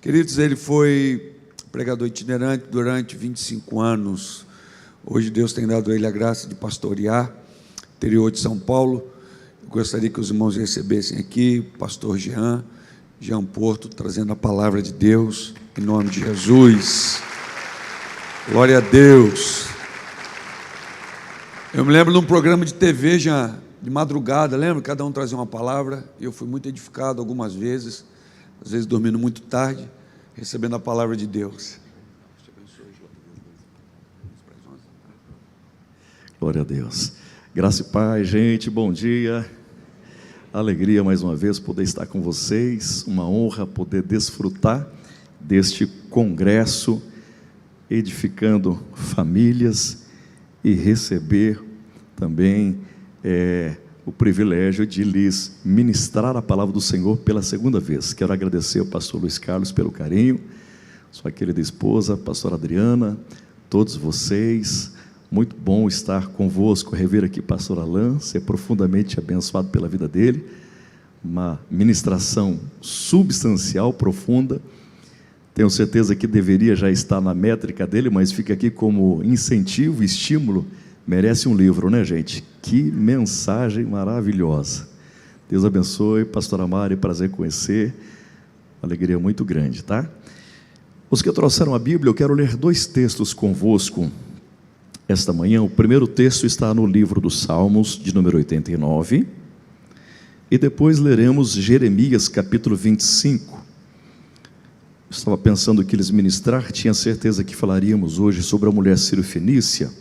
Queridos, ele foi pregador itinerante durante 25 anos. Hoje Deus tem dado a ele a graça de pastorear interior de São Paulo. Eu gostaria que os irmãos recebessem aqui o pastor Jean Porto, trazendo a palavra de Deus, em nome de Jesus. Glória a Deus. Eu me lembro de um programa de TV já de madrugada, lembra? Cada um trazia uma palavra, e eu fui muito edificado algumas vezes, às vezes dormindo muito tarde, recebendo a palavra de Deus. Glória a Deus. Graça e paz, gente, bom dia. Alegria mais uma vez poder estar com vocês, uma honra poder desfrutar deste congresso, edificando famílias e receber também o privilégio de lhes ministrar a palavra do Senhor pela segunda vez. Quero agradecer ao pastor Luiz Carlos pelo carinho, sua querida esposa, pastora Adriana, todos vocês. Muito bom estar convosco, rever aqui pastor Alain, ser profundamente abençoado pela vida dele, uma ministração substancial, profunda. Tenho certeza que deveria já estar na métrica dele, mas fica aqui como incentivo, estímulo. Merece um livro, né, gente? Que mensagem maravilhosa. Deus abençoe, pastora Mari, prazer conhecer, alegria muito grande, tá? Os que trouxeram a Bíblia, eu quero ler dois textos convosco esta manhã. O primeiro texto está no livro dos Salmos, de número 89, e depois leremos Jeremias, capítulo 25. Estava pensando que eles ministrar, tinha certeza que falaríamos hoje sobre a mulher sírio-fenícia.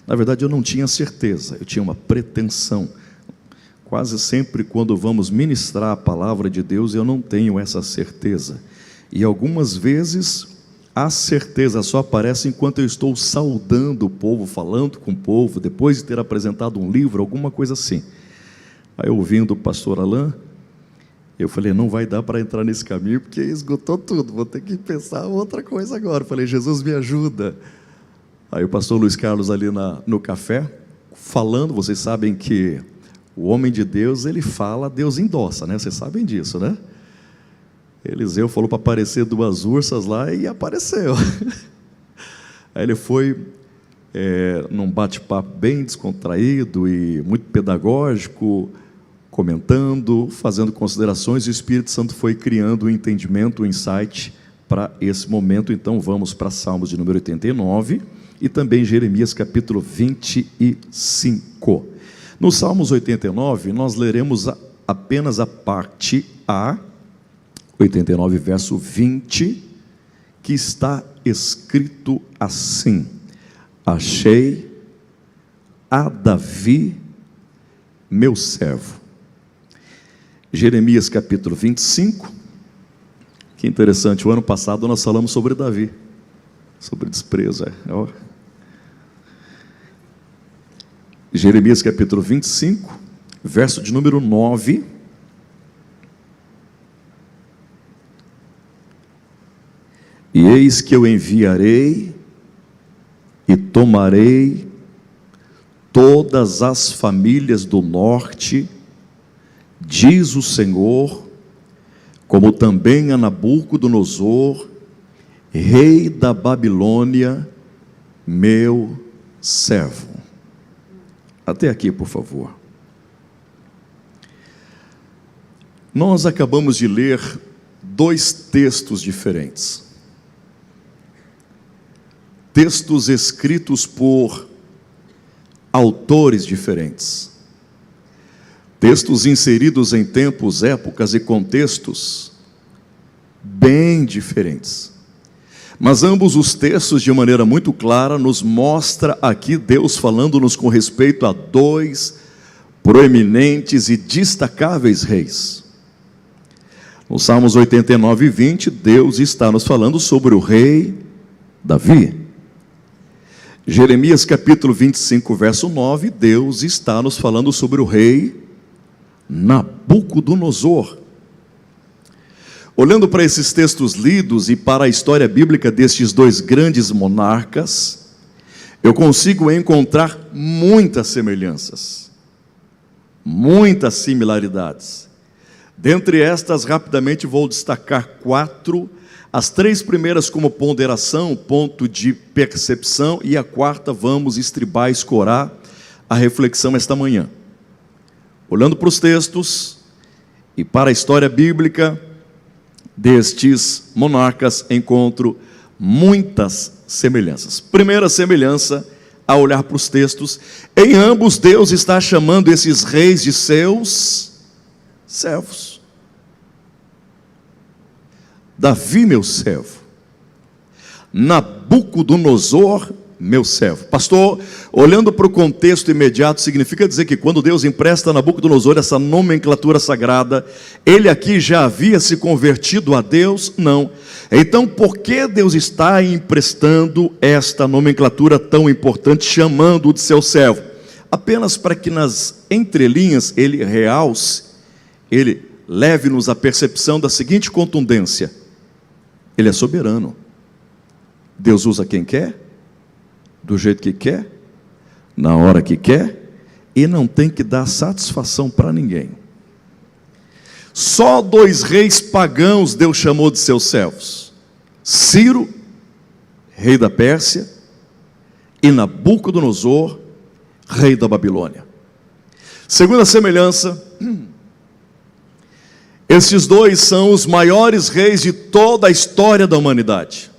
Na verdade, eu não tinha certeza, eu tinha uma pretensão. Quase sempre quando vamos ministrar a palavra de Deus, eu não tenho essa certeza. E algumas vezes a certeza só aparece enquanto eu estou saudando o povo, falando com o povo, depois de ter apresentado um livro, alguma coisa assim. Aí, ouvindo o pastor Alain, eu falei, não vai dar para entrar nesse caminho, porque esgotou tudo, vou ter que pensar outra coisa agora. Falei, Jesus me ajuda. Aí o pastor Luiz Carlos ali no café, falando, vocês sabem que o homem de Deus, ele fala, Deus endossa, né? Vocês sabem disso, né? Eliseu falou para aparecer duas ursas lá e apareceu. Aí ele foi num bate-papo bem descontraído e muito pedagógico, comentando, fazendo considerações, e o Espírito Santo foi criando um entendimento, um insight para esse momento. Então vamos para Salmos de número 89 e também Jeremias capítulo 25. No Salmos 89 nós leremos apenas a parte A, 89 verso 20, que está escrito assim: achei a Davi meu servo. Jeremias capítulo 25, que interessante, o ano passado nós falamos sobre Davi, sobre desprezo. Jeremias capítulo 25, verso de número 9. E eis que eu enviarei e tomarei todas as famílias do norte, diz o Senhor, como também a Nabucodonosor, rei da Babilônia, meu servo. Até aqui, por favor. Nós acabamos de ler dois textos diferentes. Textos escritos por autores diferentes. Textos inseridos em tempos, épocas e contextos bem diferentes. Mas ambos os textos, de maneira muito clara, nos mostra aqui Deus falando-nos com respeito a dois proeminentes e destacáveis reis. No Salmos 89 e 20, Deus está nos falando sobre o rei Davi. Jeremias capítulo 25, verso 9, Deus está nos falando sobre o rei Nabucodonosor. Olhando para esses textos lidos e para a história bíblica destes dois grandes monarcas, eu consigo encontrar muitas semelhanças, muitas similaridades. Dentre estas, rapidamente vou destacar 4 As 3 primeiras como ponderação, ponto de percepção, e a 4ª vamos estribar, escorar a reflexão esta manhã. Olhando para os textos e para a história bíblica destes monarcas, encontro muitas semelhanças. Primeira semelhança, a olhar para os textos, em ambos Deus está chamando esses reis de seus servos. Davi, meu servo. Nabucodonosor, meu servo. Pastor, olhando para o contexto imediato, significa dizer que quando Deus empresta a Nabucodonosor essa nomenclatura sagrada, ele aqui já havia se convertido a Deus? Não. Então, por que Deus está emprestando esta nomenclatura tão importante, chamando-o de seu servo? Apenas para que nas entrelinhas ele realce, ele leve-nos à percepção da seguinte contundência: ele é soberano. Deus usa quem quer, do jeito que quer, na hora que quer, e não tem que dar satisfação para ninguém. Só 2 reis pagãos Deus chamou de seus servos: Ciro, rei da Pérsia, e Nabucodonosor, rei da Babilônia. Segunda semelhança, esses 2 são os maiores reis de toda a história da humanidade.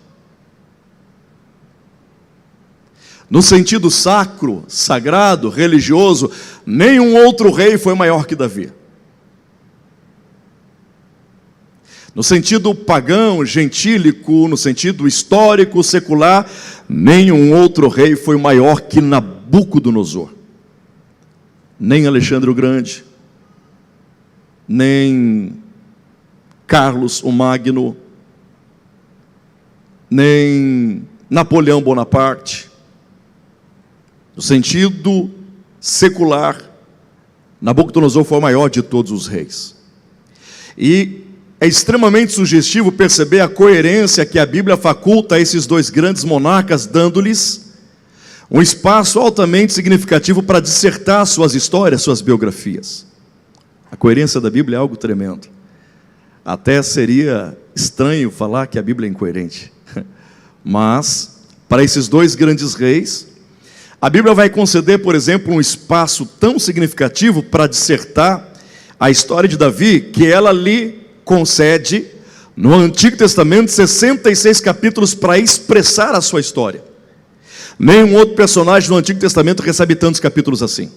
No sentido sacro, sagrado, religioso, nenhum outro rei foi maior que Davi. No sentido pagão, gentílico, no sentido histórico, secular, nenhum outro rei foi maior que Nabucodonosor. Nem Alexandre o Grande, nem Carlos o Magno, nem Napoleão Bonaparte. No sentido secular, Nabucodonosor foi o maior de todos os reis. E é extremamente sugestivo perceber a coerência que a Bíblia faculta a esses 2 grandes monarcas, dando-lhes um espaço altamente significativo para dissertar suas histórias, suas biografias. A coerência da Bíblia é algo tremendo. Até seria estranho falar que a Bíblia é incoerente. Mas, para esses 2 grandes reis, a Bíblia vai conceder, por exemplo, um espaço tão significativo para dissertar a história de Davi, que ela lhe concede, no Antigo Testamento, 66 capítulos para expressar a sua história. Nenhum outro personagem no Antigo Testamento recebe tantos capítulos assim.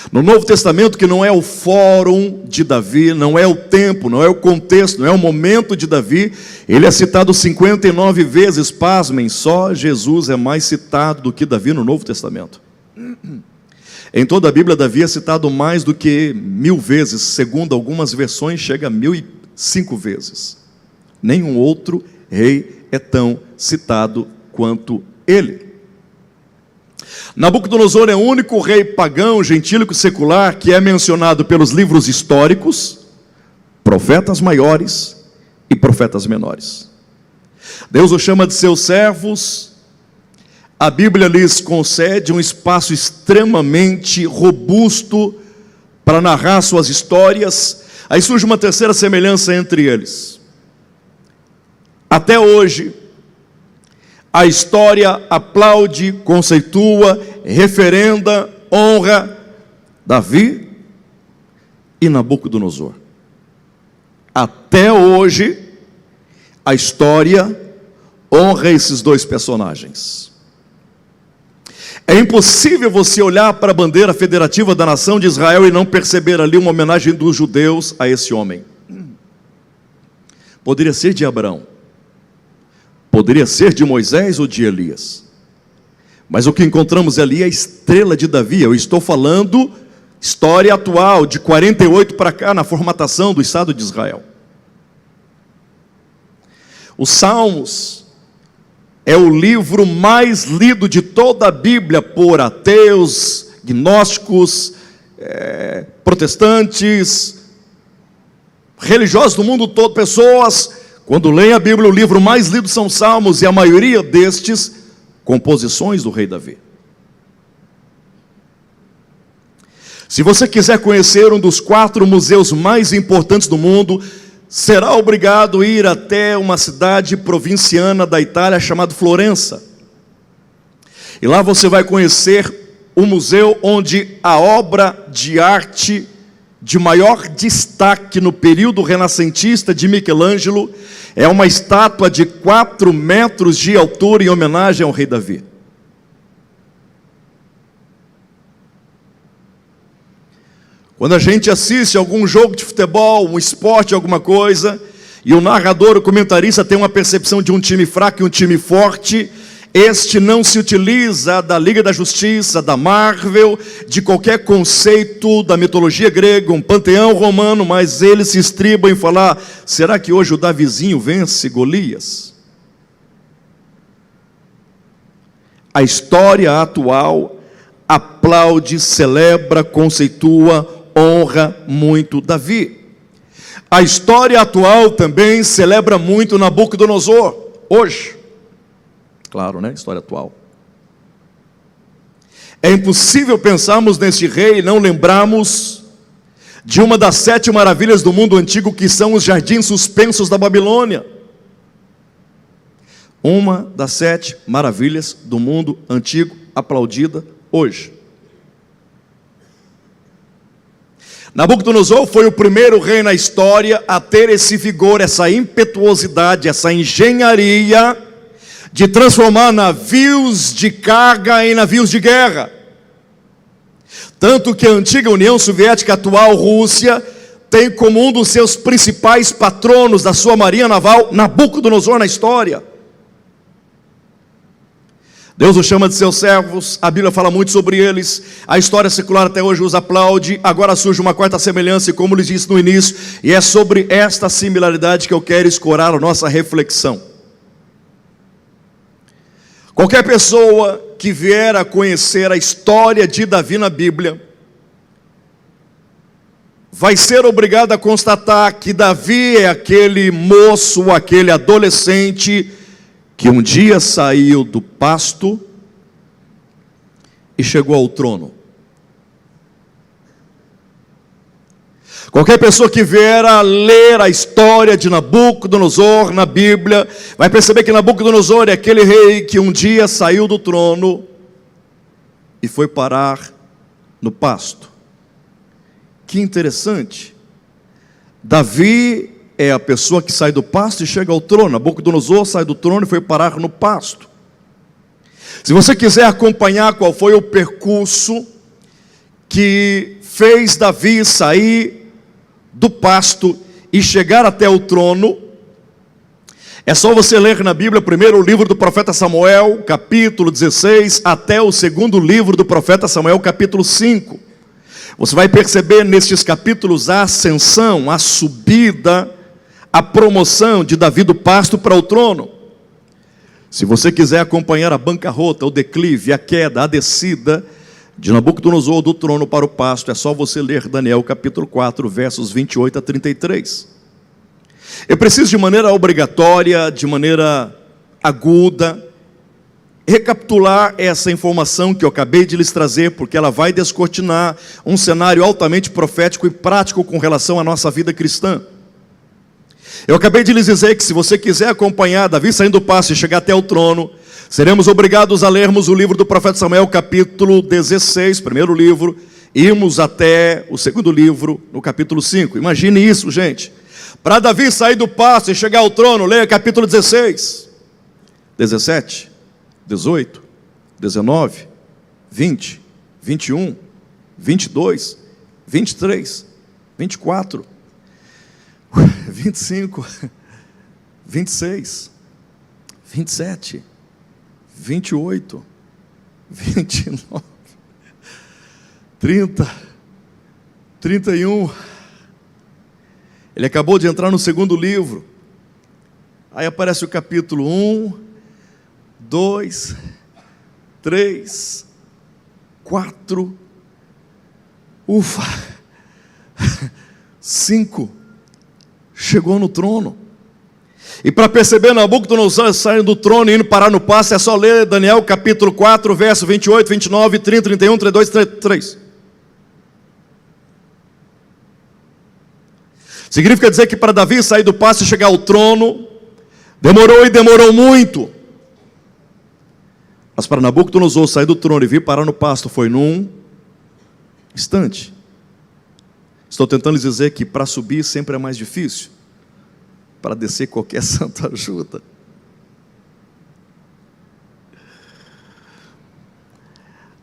No Novo Testamento, que não é o fórum de Davi, não é o tempo, não é o contexto, não é o momento de Davi, ele é citado 59 vezes, pasmem, só Jesus é mais citado do que Davi no Novo Testamento. Em toda a Bíblia, Davi é citado mais do que 1000 vezes, segundo algumas versões, chega a 1005 vezes. Nenhum outro rei é tão citado quanto ele. Nabucodonosor é o único rei pagão, gentílico, secular que é mencionado pelos livros históricos, profetas maiores e profetas menores. Deus o chama de seus servos. A Bíblia lhes concede um espaço extremamente robusto para narrar suas histórias. Aí surge uma terceira semelhança entre eles. Até hoje, a história aplaude, conceitua, referenda, honra Davi e Nabucodonosor. Até hoje, a história honra esses 2 personagens. É impossível você olhar para a bandeira federativa da nação de Israel e não perceber ali uma homenagem dos judeus a esse homem. Poderia ser de Abraão, poderia ser de Moisés ou de Elias, mas o que encontramos ali é a estrela de Davi. Eu estou falando história atual, de 48 para cá, na formatação do Estado de Israel. Os Salmos é o livro mais lido de toda a Bíblia por ateus, gnósticos, protestantes, religiosos do mundo todo. Pessoas, quando leem a Bíblia, o livro mais lido são Salmos, e a maioria destes, composições do rei Davi. Se você quiser conhecer um dos 4 museus mais importantes do mundo, será obrigado a ir até uma cidade provinciana da Itália chamada Florença. E lá você vai conhecer o museu onde a obra de arte de maior destaque no período renascentista de Michelangelo é uma estátua de 4 metros de altura em homenagem ao rei Davi. Quando a gente assiste algum jogo de futebol, um esporte, alguma coisa, e o narrador, o comentarista tem uma percepção de um time fraco e um time forte, este não se utiliza da Liga da Justiça, da Marvel, de qualquer conceito da mitologia grega, um panteão romano, mas ele se estriba em falar: será que hoje o Davizinho vence Golias? A história atual aplaude, celebra, conceitua, honra muito Davi. A história atual também celebra muito Nabucodonosor, hoje. Claro, né? História atual. É impossível pensarmos neste rei e não lembrarmos de uma das 7 maravilhas do mundo antigo, que são os jardins suspensos da Babilônia. Uma das 7 maravilhas do mundo antigo, aplaudida hoje. Nabucodonosor foi o primeiro rei na história a ter esse vigor, essa impetuosidade, essa engenharia de transformar navios de carga em navios de guerra. Tanto que a antiga União Soviética, a atual Rússia, tem como um dos seus principais patronos da sua marinha naval Nabucodonosor na história. Deus os chama de seus servos, a Bíblia fala muito sobre eles, a história secular até hoje os aplaude. Agora surge uma quarta semelhança, e como lhes disse no início, e é sobre esta similaridade que eu quero escorar a nossa reflexão. Qualquer pessoa que vier a conhecer a história de Davi na Bíblia vai ser obrigado a constatar que Davi é aquele moço, aquele adolescente que um dia saiu do pasto e chegou ao trono. Qualquer pessoa que vier a ler a história de Nabucodonosor na Bíblia vai perceber que Nabucodonosor é aquele rei que um dia saiu do trono e foi parar no pasto. Que interessante. Davi é a pessoa que sai do pasto e chega ao trono. Nabucodonosor sai do trono e foi parar no pasto. Se você quiser acompanhar qual foi o percurso que fez Davi sair do pasto e chegar até o trono, é só você ler na Bíblia primeiro o livro do profeta Samuel, capítulo 16, até o segundo livro do profeta Samuel, capítulo 5. Você vai perceber nestes capítulos a ascensão, a subida, a promoção de Davi do pasto para o trono. Se você quiser acompanhar a bancarrota, o declive, a queda, a descida de Nabucodonosor do trono para o pasto, é só você ler Daniel capítulo 4, versos 28 a 33. Eu preciso de maneira obrigatória, de maneira aguda, recapitular essa informação que eu acabei de lhes trazer, porque ela vai descortinar um cenário altamente profético e prático com relação à nossa vida cristã. Eu acabei de lhes dizer que se você quiser acompanhar Davi saindo do pasto e chegar até o trono, seremos obrigados a lermos o livro do profeta Samuel, capítulo 16, primeiro livro, irmos até o segundo livro, no capítulo 5. Imagine isso, gente. Para Davi sair do pasto e chegar ao trono, leia capítulo 16, 17, 18, 19, 20, 21, 22, 23, 24, 25, 26, 27, 28, 29, 30, 31. Ele acabou de entrar no segundo livro. Aí aparece o capítulo 1, 2, 3, 4, 5, chegou no trono. E para perceber Nabucodonosor saindo do trono e indo parar no pasto, é só ler Daniel capítulo 4, verso 28, 29, 30, 31, 32, 33. Significa dizer que para Davi sair do pasto e chegar ao trono, demorou e demorou muito. Mas para Nabucodonosor sair do trono e vir parar no pasto foi num instante. Estou tentando lhes dizer que para subir sempre é mais difícil. Para descer qualquer santo ajuda.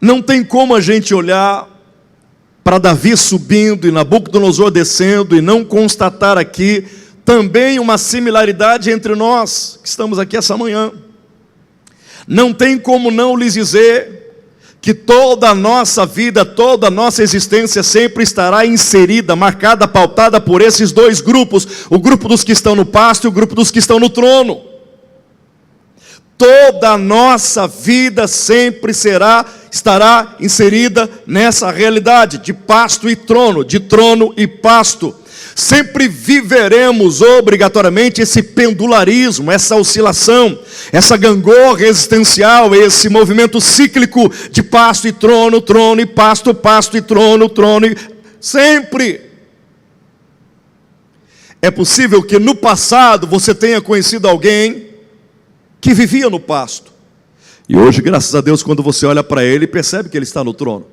Não tem como a gente olhar para Davi subindo e Nabucodonosor descendo e não constatar aqui também uma similaridade entre nós que estamos aqui essa manhã. Não tem como não lhes dizer que toda a nossa vida, toda a nossa existência sempre estará inserida, marcada, pautada por esses dois grupos, o grupo dos que estão no pasto e o grupo dos que estão no trono. Toda a nossa vida sempre estará inserida nessa realidade de pasto e trono, de trono e pasto. Sempre viveremos obrigatoriamente esse pendularismo, essa oscilação, essa gangorra existencial, esse movimento cíclico de pasto e trono, trono e pasto, pasto e trono, trono e... Sempre. É possível que no passado você tenha conhecido alguém que vivia no pasto. E hoje, graças a Deus, quando você olha para ele, percebe que ele está no trono.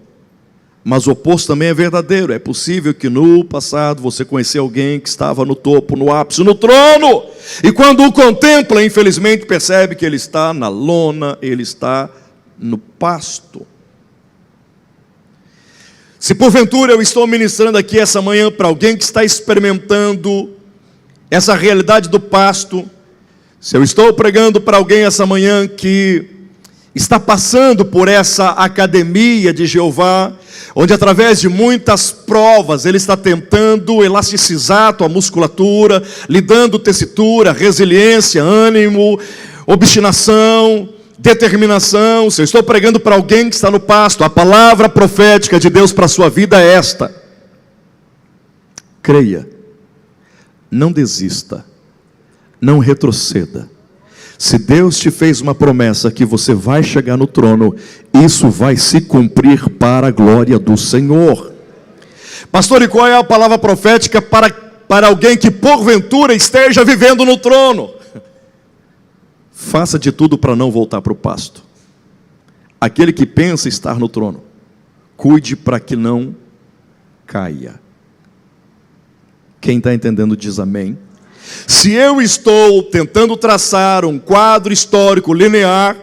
Mas o oposto também é verdadeiro. É possível que no passado você conheceu alguém que estava no topo, no ápice, no trono. E quando o contempla, infelizmente, percebe que ele está na lona, ele está no pasto. Se porventura eu estou ministrando aqui essa manhã para alguém que está experimentando essa realidade do pasto, se eu estou pregando para alguém essa manhã que está passando por essa academia de Jeová, onde através de muitas provas ele está tentando elasticizar a tua musculatura, lhe dando tessitura, resiliência, ânimo, obstinação, determinação. Se eu estou pregando para alguém que está no pasto, a palavra profética de Deus para a sua vida é esta: creia, não desista, não retroceda. Se Deus te fez uma promessa que você vai chegar no trono, isso vai se cumprir para a glória do Senhor. Pastor, e qual é a palavra profética para alguém que porventura esteja vivendo no trono? Faça de tudo para não voltar para o pasto. Aquele que pensa estar no trono, cuide para que não caia. Quem está entendendo diz amém. Se eu estou tentando traçar um quadro histórico linear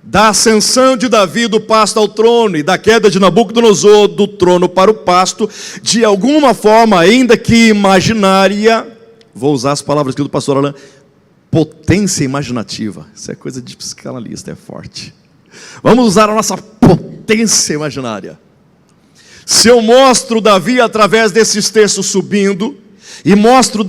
da ascensão de Davi do pasto ao trono e da queda de Nabucodonosor do trono para o pasto, de alguma forma, ainda que imaginária, vou usar as palavras aqui do pastor Alain, potência imaginativa. Isso é coisa de psicanalista, é forte. Vamos usar a nossa potência imaginária. Se eu mostro Davi através desses textos subindo, e mostro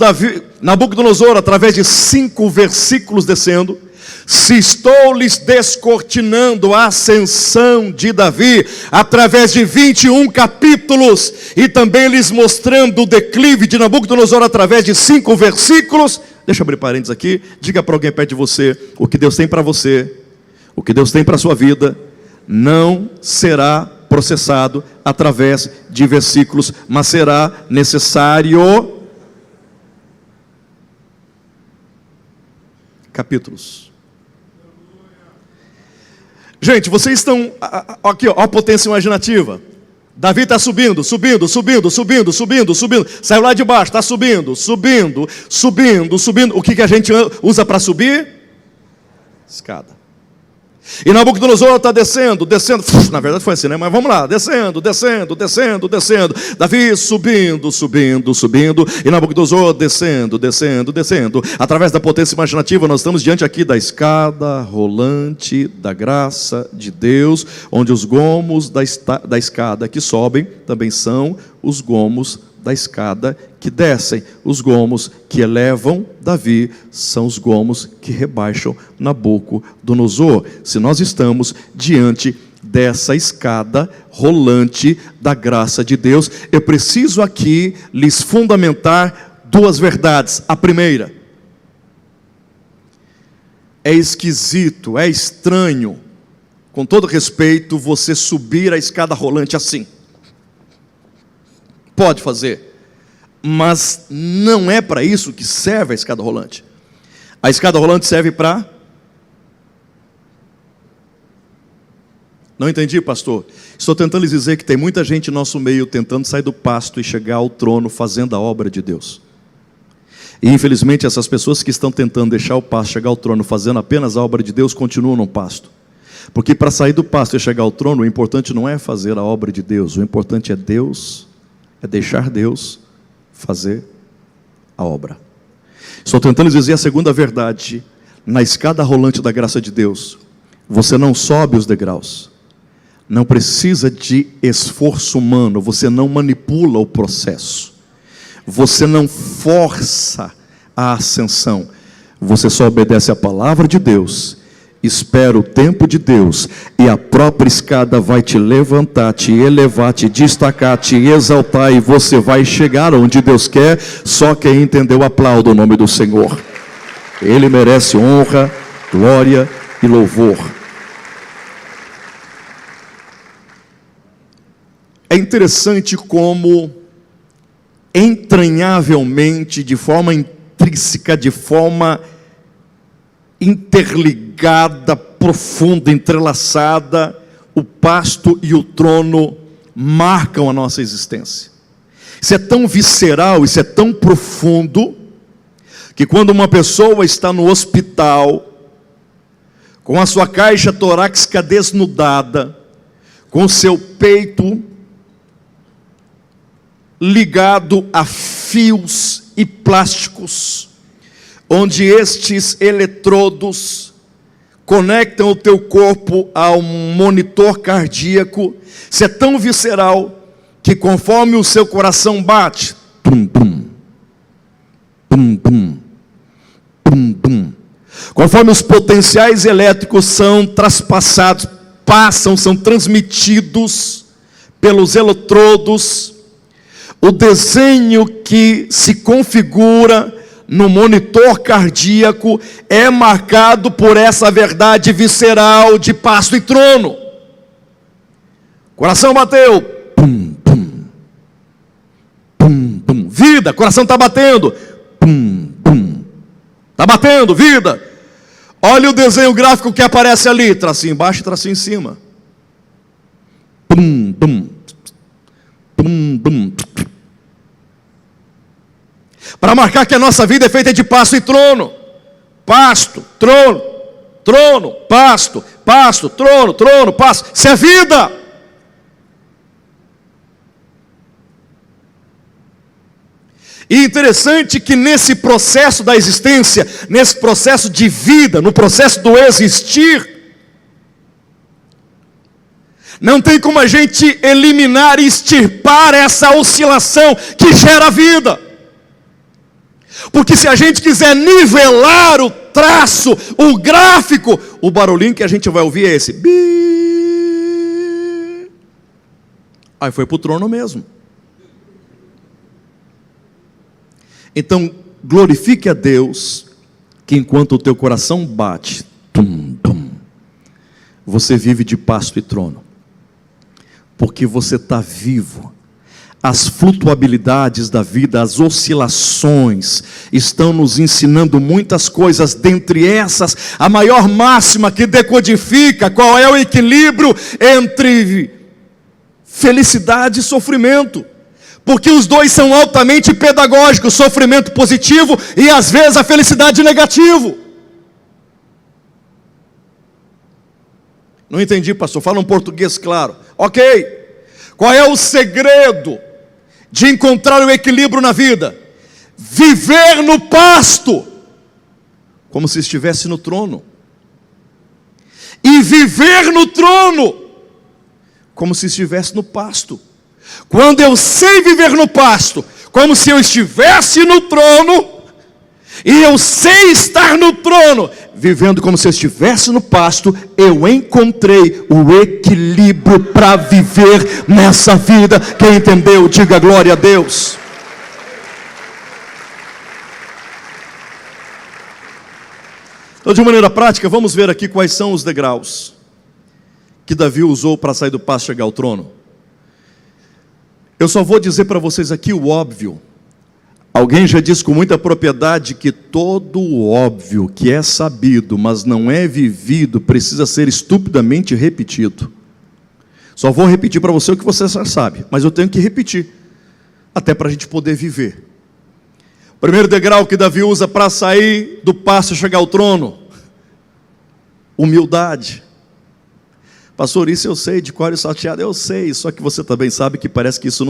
Nabucodonosor através de 5 versículos descendo, se estou lhes descortinando a ascensão de Davi através de 21 capítulos, e também lhes mostrando o declive de Nabucodonosor através de 5 versículos, deixa eu abrir parênteses aqui, diga para alguém perto de você: o que Deus tem para você, o que Deus tem para a sua vida, não será processado através de versículos, mas será necessário capítulos. Gente, vocês estão aqui, ó, a potência imaginativa. Davi está subindo. Saiu lá de baixo, está subindo. O que a gente usa para subir? Escada. E Nabucodonosor está descendo. Na verdade foi assim, né? Mas vamos lá, descendo. Davi subindo. E Nabucodonosor descendo. Através da potência imaginativa, nós estamos diante aqui da escada rolante da graça de Deus, onde os gomos da escada que sobem também são os gomos da escada que descem. Os gomos que elevam Davi são os gomos que rebaixam Nabucodonosor. Se nós estamos diante dessa escada rolante da graça de Deus, eu preciso aqui lhes fundamentar 2 verdades. A primeira: é esquisito, é estranho, com todo respeito, você subir a escada rolante assim. Pode fazer. Mas não é para isso que serve a escada rolante. A escada rolante serve para... Não entendi, pastor? Estou tentando lhes dizer que tem muita gente em nosso meio tentando sair do pasto e chegar ao trono fazendo a obra de Deus. E infelizmente essas pessoas que estão tentando deixar o pasto, chegar ao trono fazendo apenas a obra de Deus, continuam no pasto. Porque para sair do pasto e chegar ao trono, o importante não é fazer a obra de Deus, o importante é Deus, é deixar Deus fazer a obra. Estou tentando lhes dizer a segunda verdade: na escada rolante da graça de Deus, você não sobe os degraus, não precisa de esforço humano, você não manipula o processo, você não força a ascensão, você só obedece a palavra de Deus, espera o tempo de Deus, e a própria escada vai te levantar, te elevar, te destacar, te exaltar, e você vai chegar onde Deus quer. Só quem entendeu aplauda o nome do Senhor. Ele merece honra, glória e louvor. É interessante como entranhavelmente, de forma intrínseca, de forma interligada, profunda, entrelaçada, o pasto e o trono marcam a nossa existência. Isso é tão visceral, isso é tão profundo, que quando uma pessoa está no hospital, com a sua caixa torácica desnudada, com o seu peito ligado a fios e plásticos, onde estes eletrodos conectam o teu corpo ao monitor cardíaco, isso é tão visceral, que conforme o seu coração bate, pum, pum, pum, pum, pum, pum, conforme os potenciais elétricos são traspassados, são transmitidos pelos eletrodos, o desenho que se configura no monitor cardíaco é marcado por essa verdade visceral de pasto e trono. Coração bateu, pum, pum, pum, pum, vida, coração está batendo, pum, pum, está batendo, vida. Olha o desenho gráfico que aparece ali, tracinho embaixo e tracinho em cima, pum, pum, pum, pum, para marcar que a nossa vida é feita de pasto e trono. Pasto, trono, trono, pasto, pasto, trono, trono, pasto. Isso é vida. E interessante que nesse processo da existência, nesse processo de vida, no processo do existir, não tem como a gente eliminar e extirpar essa oscilação que gera vida. Porque se a gente quiser nivelar o traço, o gráfico, o barulhinho que a gente vai ouvir é esse. Aí foi para o trono mesmo. Então, glorifique a Deus, que enquanto o teu coração bate, tum, tum, você vive de pasto e trono. Porque você está vivo. As flutuabilidades da vida, as oscilações, estão nos ensinando muitas coisas. Dentre essas, a maior máxima que decodifica qual é o equilíbrio entre felicidade e sofrimento. Porque os dois são altamente pedagógicos, sofrimento positivo e às vezes a felicidade negativo. Não entendi, pastor, fala um português claro. Ok, qual é o segredo de encontrar o equilíbrio na vida? Viver no pasto, como se estivesse no trono, e viver no trono, como se estivesse no pasto. Quando eu sei viver no pasto, como se eu estivesse no trono, e eu sei estar no trono, vivendo como se eu estivesse no pasto, eu encontrei o equilíbrio para viver nessa vida. Quem entendeu, diga glória a Deus. Então, de maneira prática, vamos ver aqui quais são os degraus que Davi usou para sair do pasto e chegar ao trono. Eu só vou dizer para vocês aqui o óbvio, Alguém já disse com muita propriedade que todo o óbvio que é sabido, mas não é vivido, precisa ser estupidamente repetido. Só vou repetir para você o que você já sabe, mas eu tenho que repetir, até para a gente poder viver. O primeiro degrau que Davi usa para sair do passo e chegar ao trono: humildade. Pastor, isso eu sei, de cor e salteado eu sei, só que você também sabe que parece que isso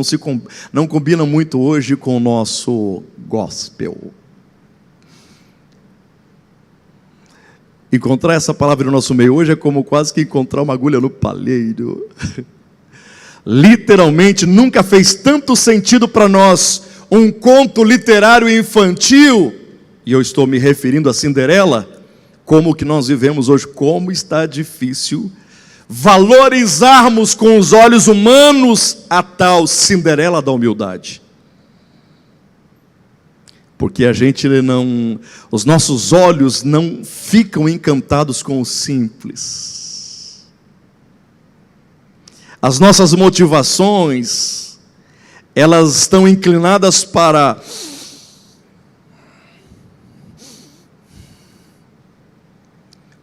não combina muito hoje com o nosso gospel. Encontrar essa palavra no nosso meio hoje é como quase que encontrar uma agulha no palheiro. Literalmente, nunca fez tanto sentido para nós um conto literário infantil, e eu estou me referindo a Cinderela, como o que nós vivemos hoje. Como está difícil valorizarmos com os olhos humanos a tal Cinderela da humildade. Porque os nossos olhos não ficam encantados com o simples. As nossas motivações, elas estão inclinadas para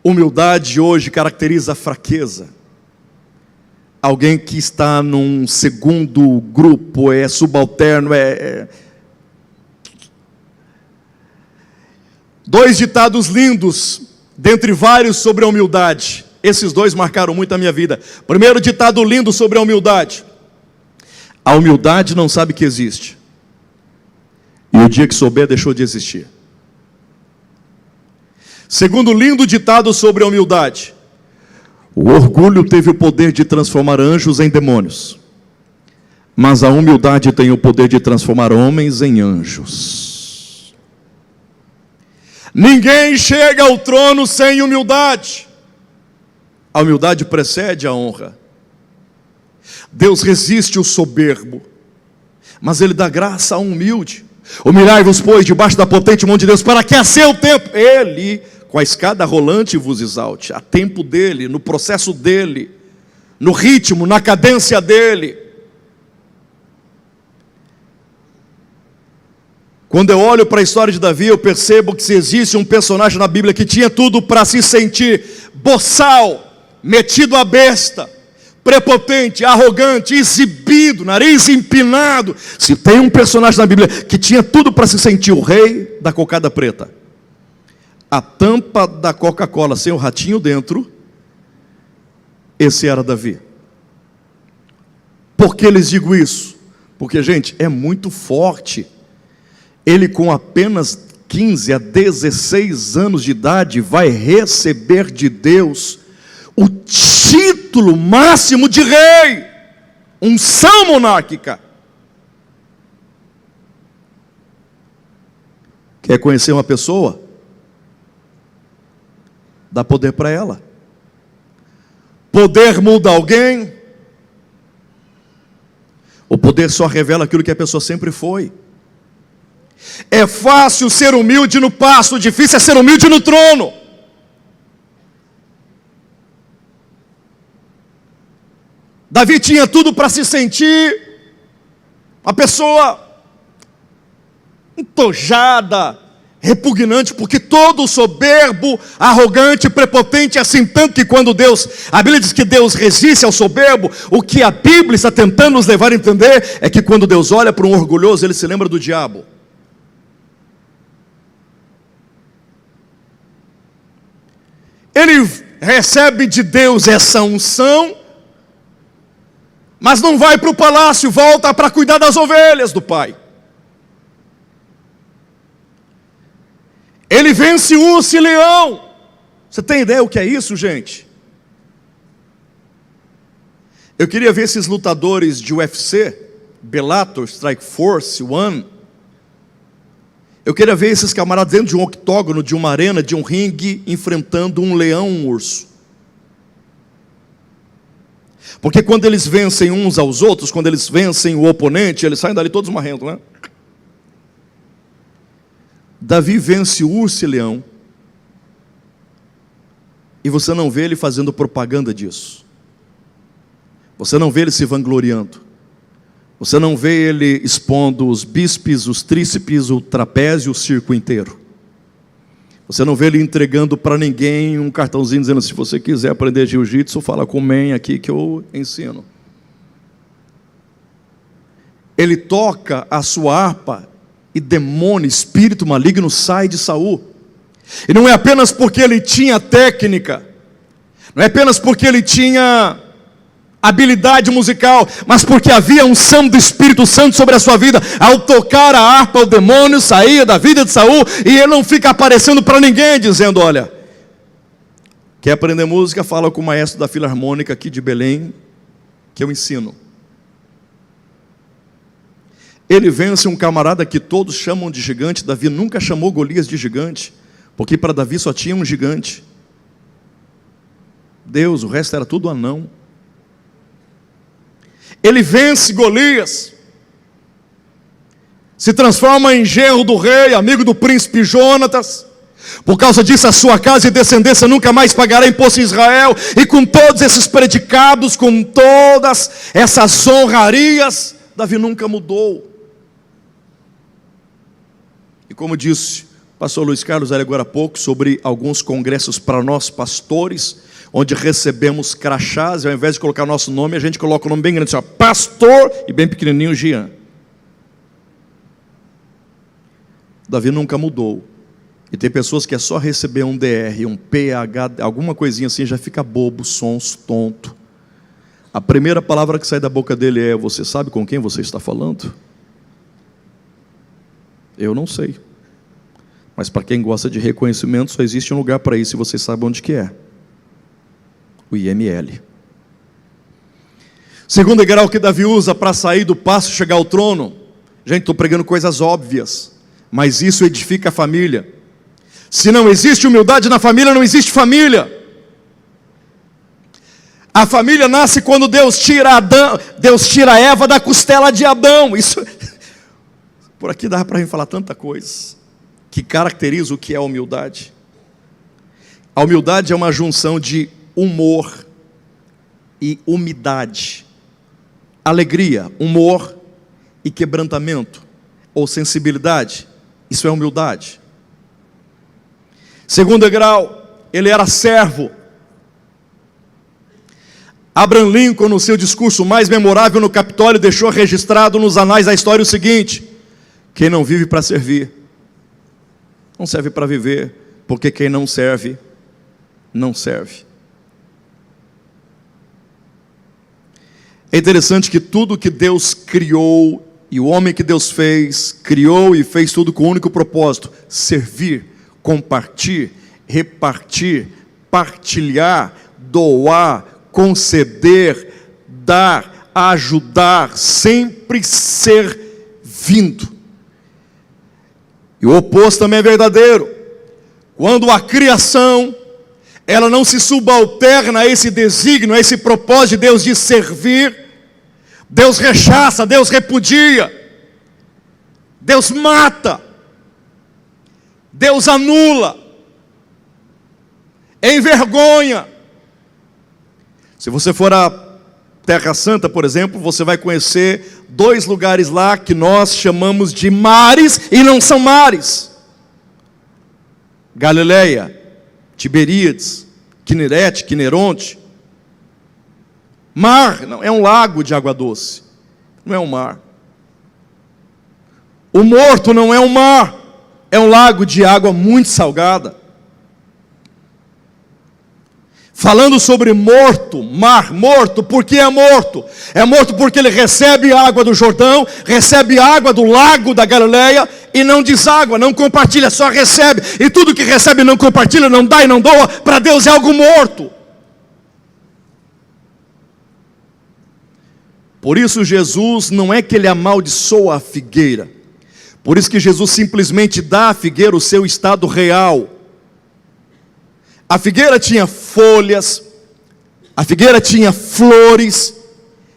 humildade. Hoje caracteriza a fraqueza. Alguém que está num segundo grupo, é subalterno, Dois ditados lindos, dentre vários, sobre a humildade. Esses dois marcaram muito a minha vida. Primeiro ditado lindo sobre a humildade: a humildade não sabe que existe, e o dia que souber, deixou de existir. Segundo lindo ditado sobre a humildade: o orgulho teve o poder de transformar anjos em demônios, mas a humildade tem o poder de transformar homens em anjos. Ninguém chega ao trono sem humildade. A humildade precede a honra. Deus resiste o soberbo, mas Ele dá graça ao humilde. Humilhai-vos, pois, debaixo da potente mão de Deus, para que a seu tempo Ele, com a escada rolante, vos exalte. A tempo dEle, no processo dEle, no ritmo, na cadência dEle. Quando eu olho para a história de Davi, eu percebo que se existe um personagem na Bíblia que tinha tudo para se sentir boçal, metido à besta, prepotente, arrogante, exibido, nariz empinado. Se tem um personagem na Bíblia que tinha tudo para se sentir o rei da cocada preta, a tampa da Coca-Cola sem o ratinho dentro, esse era Davi. Por que lhes digo isso? Porque, gente, é muito forte. Ele, com apenas 15 a 16 anos de idade, vai receber de Deus o título máximo de rei, unção monárquica. Quer conhecer uma pessoa? Dá poder para ela. Poder muda alguém? O poder só revela aquilo que a pessoa sempre foi. É fácil ser humilde no pasto, difícil é ser humilde no trono. Davi tinha tudo para se sentir uma pessoa entojada, repugnante, porque todo soberbo, arrogante, prepotente, assim tanto que quando a Bíblia diz que Deus resiste ao soberbo, o que a Bíblia está tentando nos levar a entender é que quando Deus olha para um orgulhoso, Ele se lembra do diabo. Ele recebe de Deus essa unção, mas não vai para o palácio, volta para cuidar das ovelhas do pai. Ele vence urso e leão. Você tem ideia o que é isso, gente? Eu queria ver esses lutadores de UFC, Bellator, Strike Force, One. Eu queria ver esses camaradas dentro de um octógono, de uma arena, de um ringue, enfrentando um leão, um urso. Porque quando eles vencem uns aos outros, quando eles vencem o oponente, eles saem dali todos marrentos, né? Davi vence o urso e leão, e você não vê ele fazendo propaganda disso. Você não vê ele se vangloriando. Você não vê ele expondo os bíceps, os tríceps, o trapézio, o circo inteiro. Você não vê ele entregando para ninguém um cartãozinho dizendo: se você quiser aprender jiu-jitsu, fala com o man aqui que eu ensino. Ele toca a sua harpa e demônio, espírito maligno sai de Saul. E não é apenas porque ele tinha técnica, não é apenas porque ele tinha habilidade musical, mas porque havia unção do Espírito Santo sobre a sua vida. Ao tocar a harpa, o demônio saía da vida de Saul, e ele não fica aparecendo para ninguém, dizendo: olha, quer aprender música? Fala com o maestro da Filarmônica aqui de Belém, que eu ensino. Ele vence um camarada que todos chamam de gigante. Davi nunca chamou Golias de gigante, porque para Davi só tinha um gigante, Deus, o resto era tudo anão. Ele vence Golias, se transforma em genro do rei, amigo do príncipe Jonatas. Por causa disso, a sua casa e descendência nunca mais pagará imposto em Israel. E com todos esses predicados, com todas essas honrarias, Davi nunca mudou. E como disse o pastor Luiz Carlos agora há pouco, sobre alguns congressos para nós pastores, onde recebemos crachás, e ao invés de colocar nosso nome, a gente coloca o nome bem grande, assim, ó, pastor, e bem pequenininho, Jean. Davi nunca mudou. E tem pessoas que é só receber um DR, um PH, alguma coisinha assim, já fica bobo, sonso, tonto. A primeira palavra que sai da boca dele é: você sabe com quem você está falando? Eu não sei. Mas para quem gosta de reconhecimento, só existe um lugar para isso, e você sabe onde que é. O IML. Segundo degrau que Davi usa para sair do passo e chegar ao trono. Gente, estou pregando coisas óbvias, mas isso edifica a família. Se não existe humildade na família, não existe família. A família nasce quando Deus tira Eva da costela de Adão. Isso, por aqui dá para a gente falar tanta coisa que caracteriza o que é a humildade. A humildade é uma junção de humor e umidade. Alegria, humor e quebrantamento ou sensibilidade. Isso é humildade. Segundo grau, ele era servo. Abraham Lincoln, no seu discurso mais memorável no Capitólio, deixou registrado nos anais da história o seguinte: quem não vive para servir, não serve para viver, porque quem não serve, não serve. É interessante que tudo que Deus criou, e o homem que Deus fez, criou e fez tudo com o único propósito: servir, compartilhar, repartir, partilhar, doar, conceder, dar, ajudar, sempre servindo. E o oposto também é verdadeiro. Quando a criação, ela não se subalterna a esse desígnio, a esse propósito de Deus de servir, Deus rechaça, Deus repudia, Deus mata, Deus anula, envergonha. Se você for à Terra Santa, por exemplo, você vai conhecer 2 lugares lá que nós chamamos de mares e não são mares: Galileia, Tiberíades, Quinerete, Quineronte. Mar não é um lago de água doce, não é um mar. O Morto não é um mar, é um lago de água muito salgada. Falando sobre morto, mar morto, por que é morto? É morto porque ele recebe água do Jordão, recebe água do lago da Galileia e não deságua, não compartilha, só recebe. E tudo que recebe e não compartilha, não dá e não doa, para Deus é algo morto. Por isso Jesus não é que ele amaldiçoa a figueira. Por isso que Jesus simplesmente dá à figueira o seu estado real. A figueira tinha folhas, a figueira tinha flores,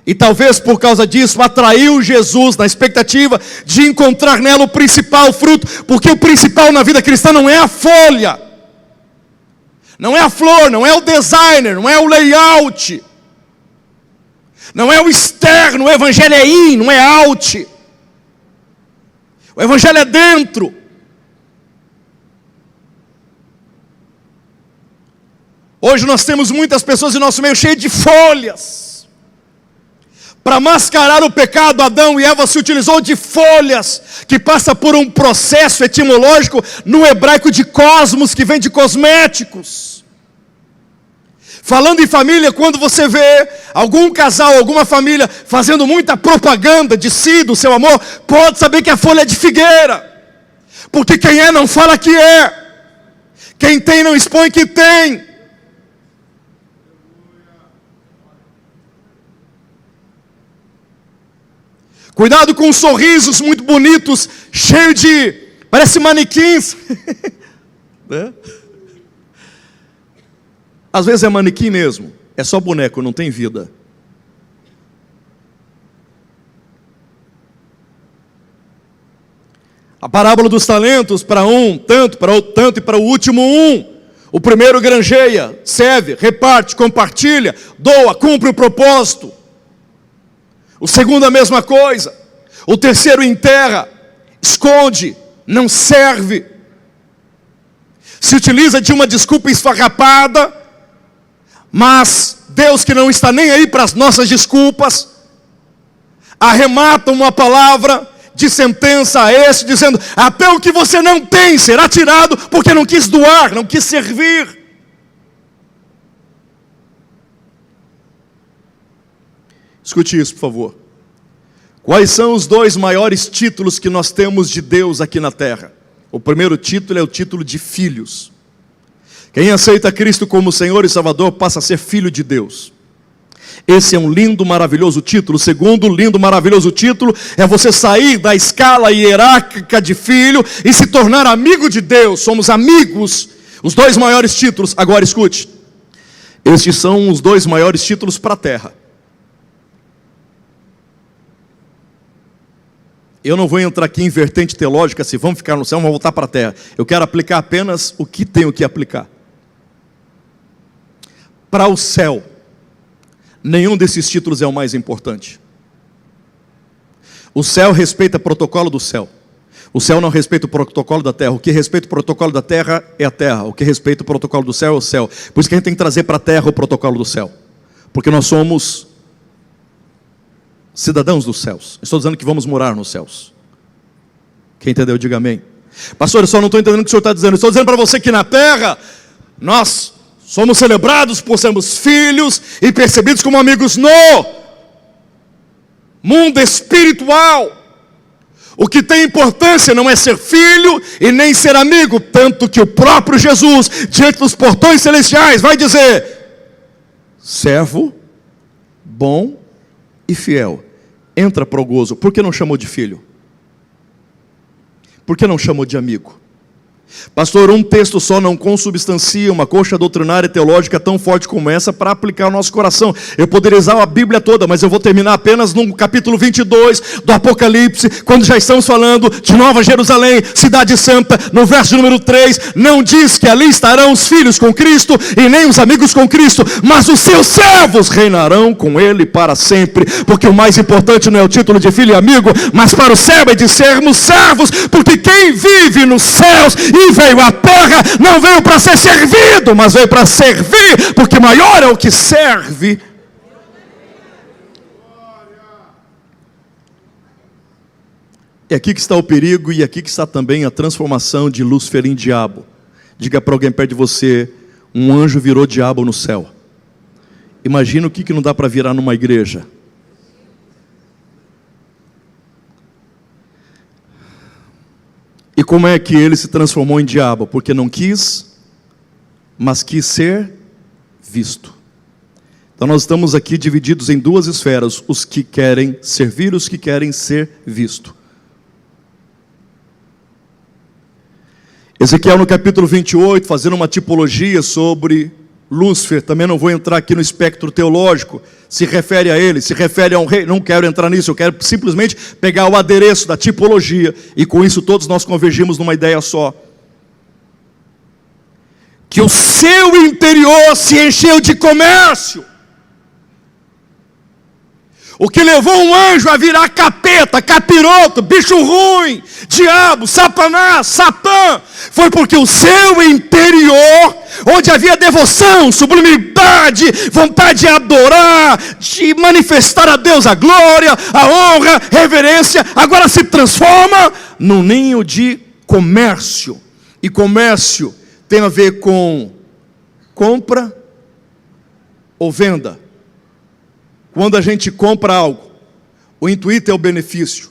e talvez por causa disso atraiu Jesus na expectativa de encontrar nela o principal fruto, porque o principal na vida cristã não é a folha, não é a flor, não é o designer, não é o layout. Não é o externo, o evangelho é in, não é out. O evangelho é dentro. Hoje nós temos muitas pessoas em nosso meio cheio de folhas. Para mascarar o pecado, Adão e Eva se utilizou de folhas, que passa por um processo etimológico no hebraico de cosmos, que vem de cosméticos. Falando em família, quando você vê algum casal, alguma família fazendo muita propaganda de si, do seu amor, pode saber que a folha é de figueira. Porque quem é não fala que é. Quem tem não expõe que tem. Cuidado com os sorrisos muito bonitos, cheios de, parece manequins. É? Às vezes é manequim mesmo, é só boneco, não tem vida. A parábola dos talentos, para um tanto, para outro tanto e para o último um. O primeiro granjeia, serve, reparte, compartilha, doa, cumpre o propósito. O segundo a mesma coisa. O terceiro enterra, esconde, não serve. Se utiliza de uma desculpa esfarrapada, mas Deus, que não está nem aí para as nossas desculpas, arremata uma palavra de sentença a esse, dizendo: até o que você não tem será tirado, porque não quis doar, não quis servir. Escute isso, por favor. Quais são os dois maiores títulos que nós temos de Deus aqui na terra? O primeiro título é o título de filhos. Quem aceita Cristo como Senhor e Salvador passa a ser filho de Deus. Esse é um lindo, maravilhoso título. O segundo lindo, maravilhoso título é você sair da escala hierárquica de filho e se tornar amigo de Deus. Somos amigos. Os dois maiores títulos. Agora escute. Estes são os dois maiores títulos para a terra. Eu não vou entrar aqui em vertente teológica, se vamos ficar no céu, vamos voltar para a terra. Eu quero aplicar apenas o que tenho que aplicar. Para o céu, nenhum desses títulos é o mais importante. O céu respeita o protocolo do céu. O céu não respeita o protocolo da terra. O que respeita o protocolo da terra é a terra. O que respeita o protocolo do céu é o céu. Por isso que a gente tem que trazer para a terra o protocolo do céu. Porque nós somos cidadãos dos céus. Estou dizendo que vamos morar nos céus. Quem entendeu, diga amém. Pastor, eu só não estou entendendo o que o senhor está dizendo. Estou dizendo para você que na terra nós somos celebrados por sermos filhos e percebidos como amigos no mundo espiritual. O que tem importância não é ser filho e nem ser amigo, tanto que o próprio Jesus, diante dos portões celestiais, vai dizer: servo bom e fiel, entra para o gozo. Por que não chamou de filho? Por que não chamou de amigo? Pastor, um texto só não consubstancia uma coxa doutrinária e teológica tão forte como essa para aplicar ao nosso coração. Eu poderia usar a Bíblia toda, mas eu vou terminar apenas no capítulo 22 do Apocalipse, quando já estamos falando de Nova Jerusalém, cidade santa. No verso número 3, não diz que ali estarão os filhos com Cristo e nem os amigos com Cristo, mas os seus servos reinarão com Ele para sempre. Porque o mais importante não é o título de filho e amigo, mas para o céu é de sermos servos, porque quem vive nos céus e veio à terra, não veio para ser servido, mas veio para servir, porque maior é o que serve. É aqui que está o perigo e aqui que está também a transformação de Lúcifer em diabo. Diga para alguém perto de você: um anjo virou diabo no céu. Imagina o que não dá para virar numa igreja. E como é que ele se transformou em diabo? Porque não quis, mas quis ser visto. Então nós estamos aqui divididos em duas esferas: os que querem servir, os que querem ser visto. Ezequiel no capítulo 28, fazendo uma tipologia sobre Lúcifer, também não vou entrar aqui no espectro teológico, se refere a ele, se refere a um rei, não quero entrar nisso, eu quero simplesmente pegar o adereço da tipologia, e com isso todos nós convergimos numa ideia só. Que o seu interior se encheu de comércio. O que levou um anjo a virar capeta, capiroto, bicho ruim, diabo, satanás, satã, foi porque o seu interior, onde havia devoção, sublimidade, vontade de adorar, de manifestar a Deus a glória, a honra, reverência, agora se transforma num ninho de comércio. E comércio tem a ver com compra ou venda. Quando a gente compra algo, o intuito é o benefício.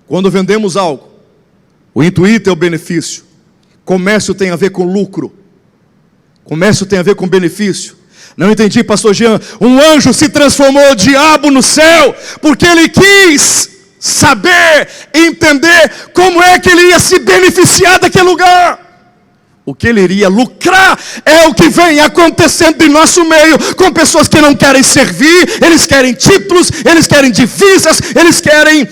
Quando vendemos algo, o intuito é o benefício. Comércio tem a ver com lucro. Comércio tem a ver com benefício. Não entendi, pastor Jean. Um anjo se transformou diabo no céu, porque ele quis saber, entender como é que ele ia se beneficiar daquele lugar. O que ele iria lucrar é o que vem acontecendo em nosso meio, com pessoas que não querem servir, eles querem títulos, eles querem divisas, eles querem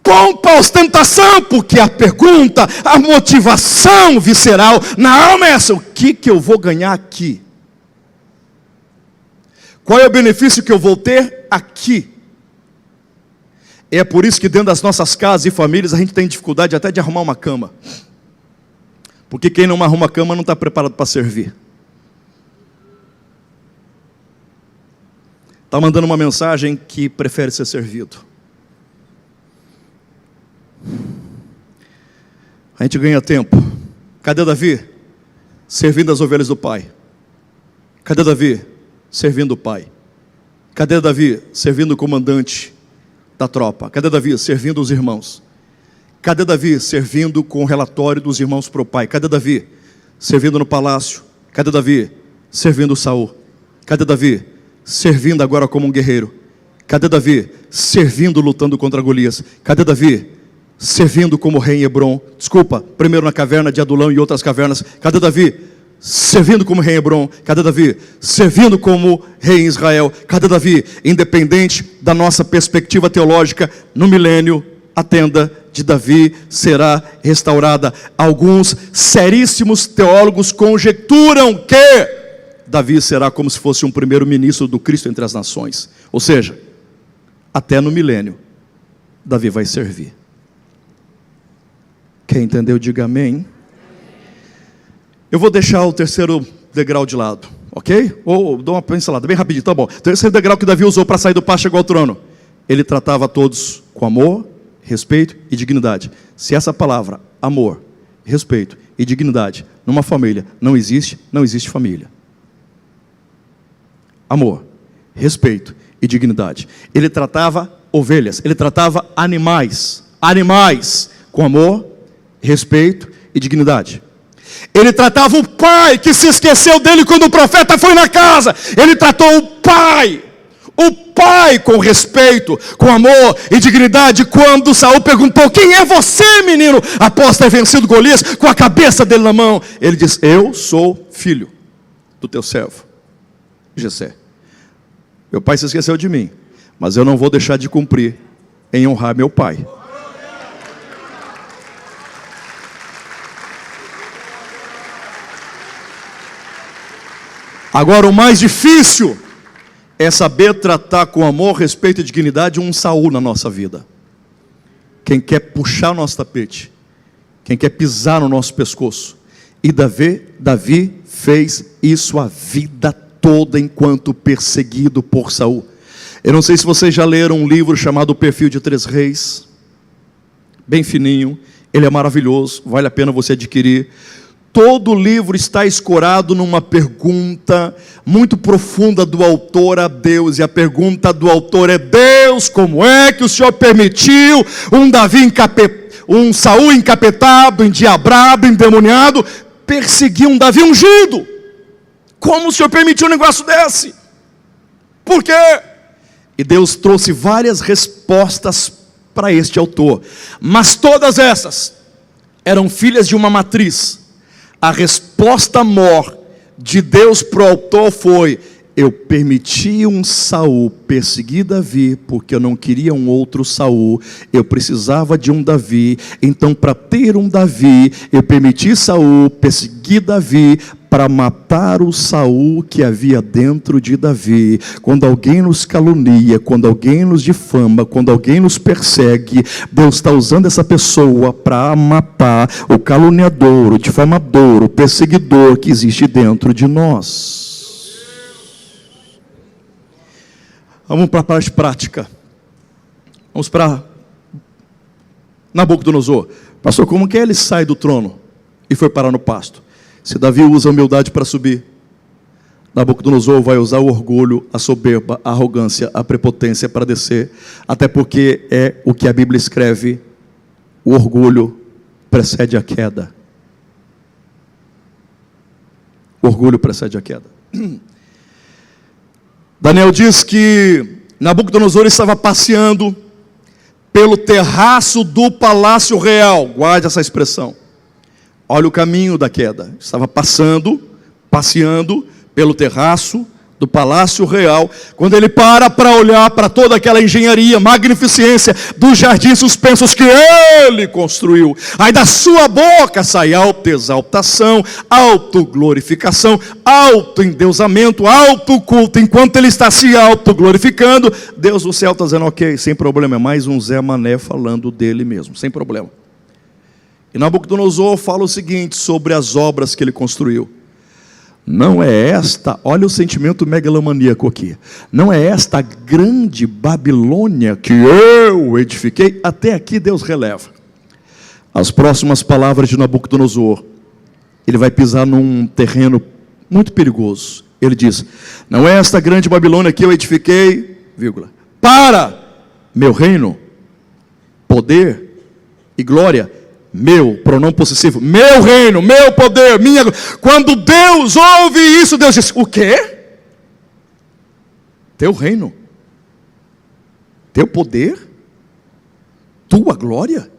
pompa, ostentação, porque a pergunta, a motivação visceral na alma é essa: o que eu vou ganhar aqui? Qual é o benefício que eu vou ter aqui? É por isso que dentro das nossas casas e famílias a gente tem dificuldade até de arrumar uma cama. Porque quem não arruma cama não está preparado para servir. Está mandando uma mensagem que prefere ser servido. A gente ganha tempo. Cadê Davi? Servindo as ovelhas do pai. Cadê Davi? Servindo o pai. Cadê Davi? Servindo o comandante da tropa. Cadê Davi? Servindo os irmãos. Cadê Davi? Servindo com o relatório dos irmãos para o pai. Cadê Davi? Servindo no palácio. Cadê Davi? Servindo Saul. Cadê Davi? Servindo agora como um guerreiro. Cadê Davi? Servindo, lutando contra Golias. Cadê Davi? Servindo como rei em Hebron. Desculpa, primeiro na caverna de Adulão e outras cavernas. Cadê Davi? Servindo como rei em Hebron. Cadê Davi? Servindo como rei em Israel. Cadê Davi? Independente da nossa perspectiva teológica, no milênio, a tenda de Davi será restaurada. Alguns seríssimos teólogos conjecturam que Davi será como se fosse um primeiro-ministro do Cristo entre as nações. Ou seja, até no milênio, Davi vai servir. Quem entendeu, diga amém. Eu vou deixar o terceiro degrau de lado, ok? Ou dou uma pincelada bem rapidinho, tá bom. O terceiro degrau que Davi usou para sair do pasto e chegar ao trono. Ele tratava todos com amor, respeito e dignidade. Se essa palavra, amor, respeito e dignidade, numa família não existe família. Amor, respeito e dignidade. Ele tratava ovelhas, ele tratava animais com amor, respeito e dignidade. Ele tratava o pai que se esqueceu dele quando o profeta foi na casa. Ele tratou o pai com respeito, com amor e dignidade. Quando Saul perguntou: quem é você, menino, após ter vencido Golias, com a cabeça dele na mão, ele disse: eu sou filho do teu servo Jessé. Meu pai se esqueceu de mim, mas eu não vou deixar de cumprir em honrar meu pai. Agora, o mais difícil é saber tratar com amor, respeito e dignidade um Saul na nossa vida. Quem quer puxar o nosso tapete, quem quer pisar no nosso pescoço. E Davi fez isso a vida toda enquanto perseguido por Saul. Eu não sei se vocês já leram um livro chamado O Perfil de Três Reis. Bem fininho, ele é maravilhoso, vale a pena você adquirir. Todo o livro está escorado numa pergunta muito profunda do autor a Deus. E a pergunta do autor é: Deus, como é que o Senhor permitiu um Saul encapetado, endiabrado, endemoniado, perseguir um Davi ungido? Como o Senhor permitiu um negócio desse? Por quê? E Deus trouxe várias respostas para este autor. Mas todas essas eram filhas de uma matriz. A resposta maior de Deus para o autor foi: eu permiti um Saul perseguir Davi, porque eu não queria um outro Saul, eu precisava de um Davi. Então, para ter um Davi, eu permiti Saul perseguir Davi, para matar o Saul que havia dentro de Davi. Quando alguém nos calunia, quando alguém nos difama, quando alguém nos persegue, Deus está usando essa pessoa para matar o caluniador, o difamador, o perseguidor que existe dentro de nós. Vamos para a parte prática. Vamos para Nabucodonosor. Pastor, como que ele sai do trono e foi parar no pasto? Se Davi usa a humildade para subir, Nabucodonosor vai usar o orgulho, a soberba, a arrogância, a prepotência para descer. Até porque é o que a Bíblia escreve: o orgulho precede a queda. O orgulho precede a queda. Daniel diz que Nabucodonosor estava passeando pelo terraço do palácio real. Guarde essa expressão. Olha o caminho da queda. Estava passeando pelo terraço do palácio real, quando ele para olhar para toda aquela engenharia, magnificência dos jardins suspensos que ele construiu. Aí da sua boca sai autoexaltação, autoglorificação, autoendeusamento, autoculto. Enquanto ele está se autoglorificando, Deus do céu está dizendo: ok, sem problema, é mais um Zé Mané falando dele mesmo, sem problema. E Nabucodonosor fala o seguinte sobre as obras que ele construiu: não é esta, olha o sentimento megalomaníaco aqui, não é esta grande Babilônia que eu edifiquei? Até aqui Deus releva. As próximas palavras de Nabucodonosor, ele vai pisar num terreno muito perigoso. Ele diz: não é esta grande Babilônia que eu edifiquei, vírgula, para meu reino, poder e glória. Meu, pronome possessivo, meu reino, meu poder, minha. Quando Deus ouve isso, Deus diz: o quê? Teu reino, teu poder, tua glória?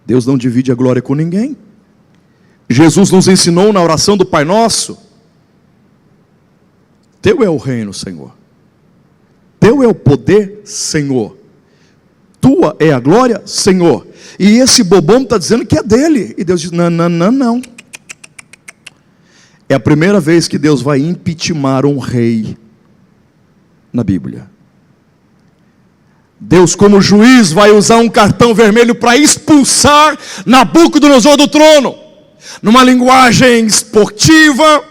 Deus não divide a glória com ninguém. Jesus nos ensinou na oração do Pai Nosso: teu é o reino, Senhor, teu é o poder, Senhor, tua é a glória, Senhor. E esse bobão está dizendo que é dele. E Deus diz: não. É a primeira vez que Deus vai impeachmentar um rei na Bíblia. Deus, como juiz, vai usar um cartão vermelho para expulsar Nabucodonosor do trono. Numa linguagem esportiva,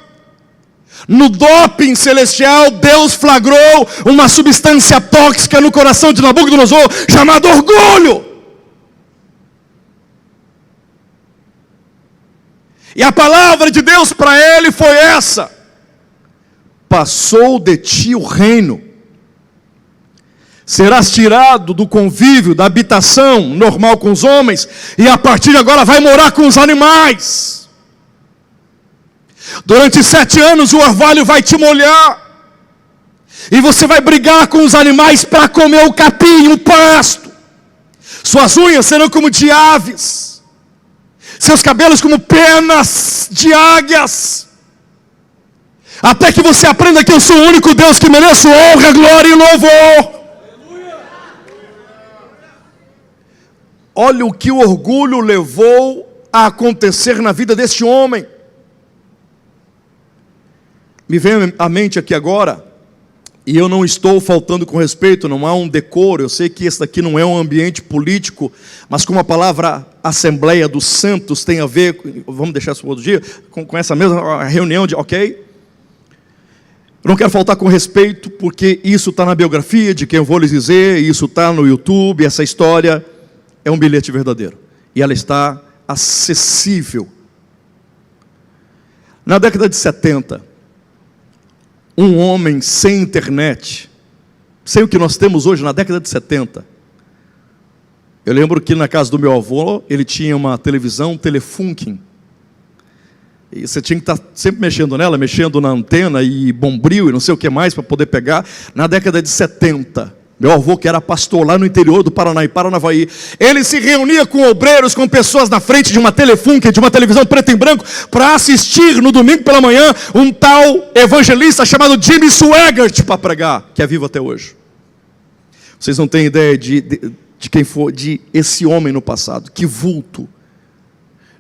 no doping celestial, Deus flagrou uma substância tóxica no coração de Nabucodonosor, chamada orgulho. E a palavra de Deus para ele foi essa: passou de ti o reino, serás tirado do convívio, da habitação normal com os homens, e a partir de agora vai morar com os animais. Durante 7 anos o orvalho vai te molhar, e você vai brigar com os animais para comer o capim, o pasto. Suas unhas serão como de aves, seus cabelos como penas de águias, até que você aprenda que eu sou o único Deus que mereço honra, glória e louvor. Olha o que o orgulho levou a acontecer na vida deste homem. Me vem à mente aqui agora, e eu não estou faltando com respeito, não há um decoro, eu sei que esse daqui não é um ambiente político, mas como a palavra Assembleia dos Santos tem a ver, vamos deixar isso para outro dia, com essa mesma reunião de, ok? Eu não quero faltar com respeito, porque isso está na biografia de quem eu vou lhes dizer, isso está no YouTube, essa história é um bilhete verdadeiro, e ela está acessível. Na década de 70, um homem sem internet, sem o que nós temos hoje na década de 70. Eu lembro que na casa do meu avô, ele tinha uma televisão Telefunken. E você tinha que estar sempre mexendo nela, mexendo na antena e bombril e não sei o que mais para poder pegar. Na década de 70, meu avô, que era pastor lá no interior do Paraná, em Paranavaí, ele se reunia com obreiros, com pessoas na frente de uma Telefunken, de uma televisão preto e branco, para assistir no domingo pela manhã um tal evangelista chamado Jimmy Swaggart para pregar, que é vivo até hoje. Vocês não têm ideia de quem foi, de esse homem no passado, que vulto.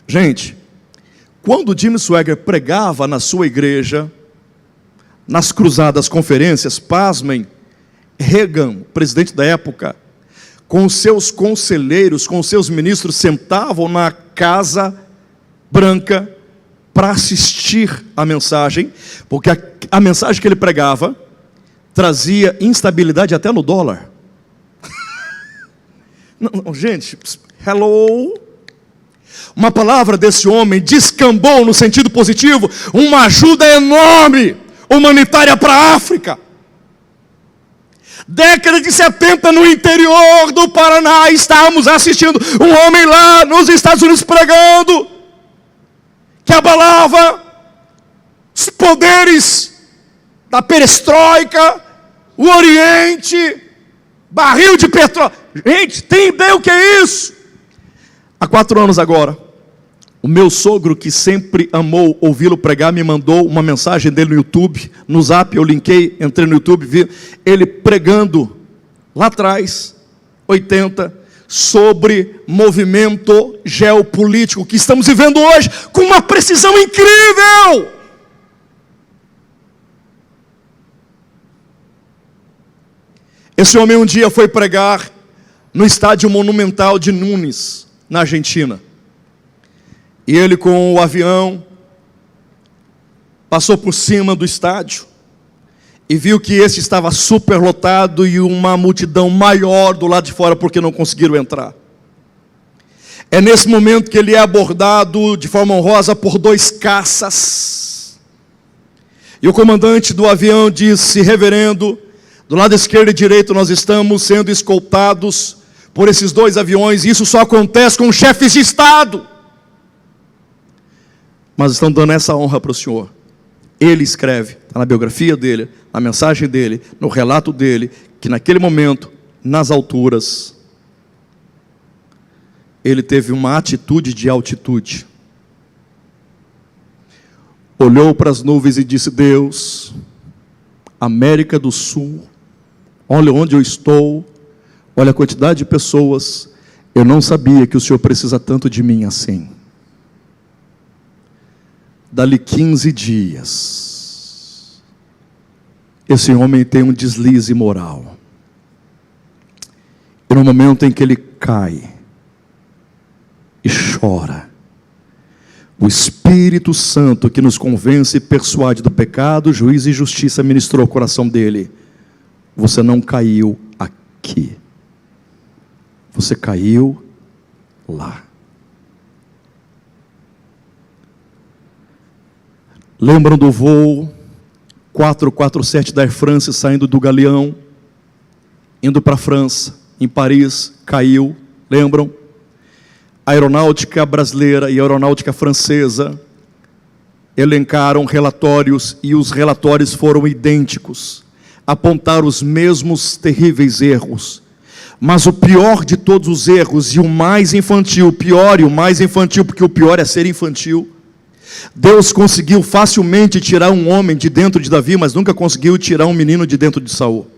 Gente, Quando Jim Swaggart pregava na sua igreja, nas cruzadas conferências, pasmem, Reagan, presidente da época, com os seus conselheiros, com os seus ministros, sentavam na Casa Branca para assistir a mensagem, porque a mensagem que ele pregava trazia instabilidade até no dólar. Não, gente, hello. Uma palavra desse homem descambou no sentido positivo, uma ajuda enorme humanitária para a África. Década de 70, no interior do Paraná, estávamos assistindo um homem lá nos Estados Unidos pregando, que abalava os poderes da perestroika, o Oriente, barril de petróleo. Gente, tem ideia o que é isso? Há 4 anos agora, o meu sogro, que sempre amou ouvi-lo pregar, me mandou uma mensagem dele no YouTube, no Zap, eu linkei, entrei no YouTube, vi ele pregando lá atrás, 80, sobre movimento geopolítico que estamos vivendo hoje, com uma precisão incrível. Esse homem um dia foi pregar no estádio monumental de Nunes, na Argentina. E ele, com o avião, passou por cima do estádio e viu que esse estava superlotado e uma multidão maior do lado de fora, porque não conseguiram entrar. É nesse momento que ele é abordado de forma honrosa por 2 caças. E o comandante do avião disse: reverendo, do lado esquerdo e direito nós estamos sendo escoltados por esses 2 aviões, e isso só acontece com chefes de Estado. Mas estão dando essa honra para o senhor. Ele escreve, está na biografia dele, na mensagem dele, no relato dele, que naquele momento, nas alturas, ele teve uma atitude de altitude. Olhou para as nuvens e disse: Deus, América do Sul, olha onde eu estou, olha a quantidade de pessoas, eu não sabia que o Senhor precisa tanto de mim assim. Dali 15 dias, esse homem tem um deslize moral. E no momento em que ele cai e chora, o Espírito Santo, que nos convence e persuade do pecado, juízo e justiça, ministrou o coração dele: você não caiu aqui, você caiu lá. Lembram do voo 447 da Air France, saindo do Galeão, indo para a França, em Paris, caiu, lembram? A aeronáutica brasileira e a aeronáutica francesa elencaram relatórios, e os relatórios foram idênticos, apontaram os mesmos terríveis erros. Mas o pior de todos os erros, e o mais infantil, o pior e o mais infantil, porque o pior é ser infantil, Deus conseguiu facilmente tirar um homem de dentro de Davi, mas nunca conseguiu tirar um menino de dentro de Saul.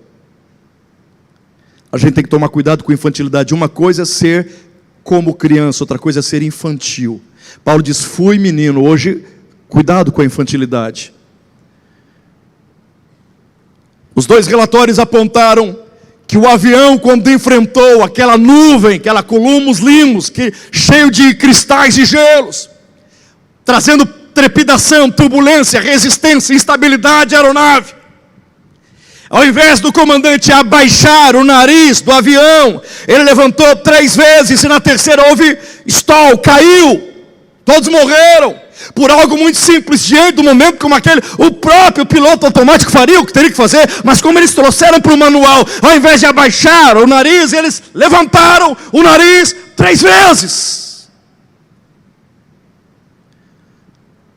A gente tem que tomar cuidado com a infantilidade. Uma coisa é ser como criança, outra coisa é ser infantil. Paulo diz: fui menino. Hoje, cuidado com a infantilidade. Os 2 relatórios apontaram que o avião, quando enfrentou aquela nuvem, aquela cumulus limos, cheio de cristais e gelos, trazendo trepidação, turbulência, resistência, instabilidade à aeronave, ao invés do comandante abaixar o nariz do avião, ele levantou 3 vezes, e na terceira houve stall, caiu, todos morreram, por algo muito simples. Diante do momento como aquele, o próprio piloto automático faria o que teria que fazer, mas como eles trouxeram para o manual, ao invés de abaixar o nariz, eles levantaram o nariz 3 vezes.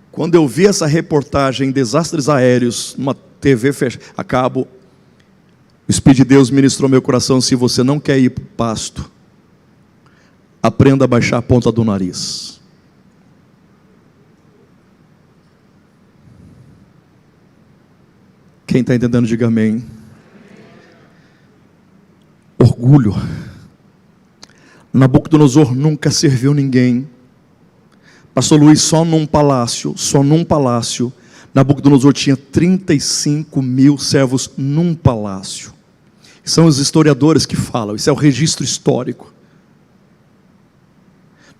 Quando eu vi essa reportagem, desastres aéreos, numa TV a cabo, o Espírito de Deus ministrou meu coração: se você não quer ir para o pasto, aprenda a baixar a ponta do nariz. Quem está entendendo, diga amém. Orgulho. Nabucodonosor nunca serviu ninguém Pastor Luiz, só num palácio, Nabucodonosor tinha 35 mil servos num palácio. São os historiadores que falam, isso é o registro histórico.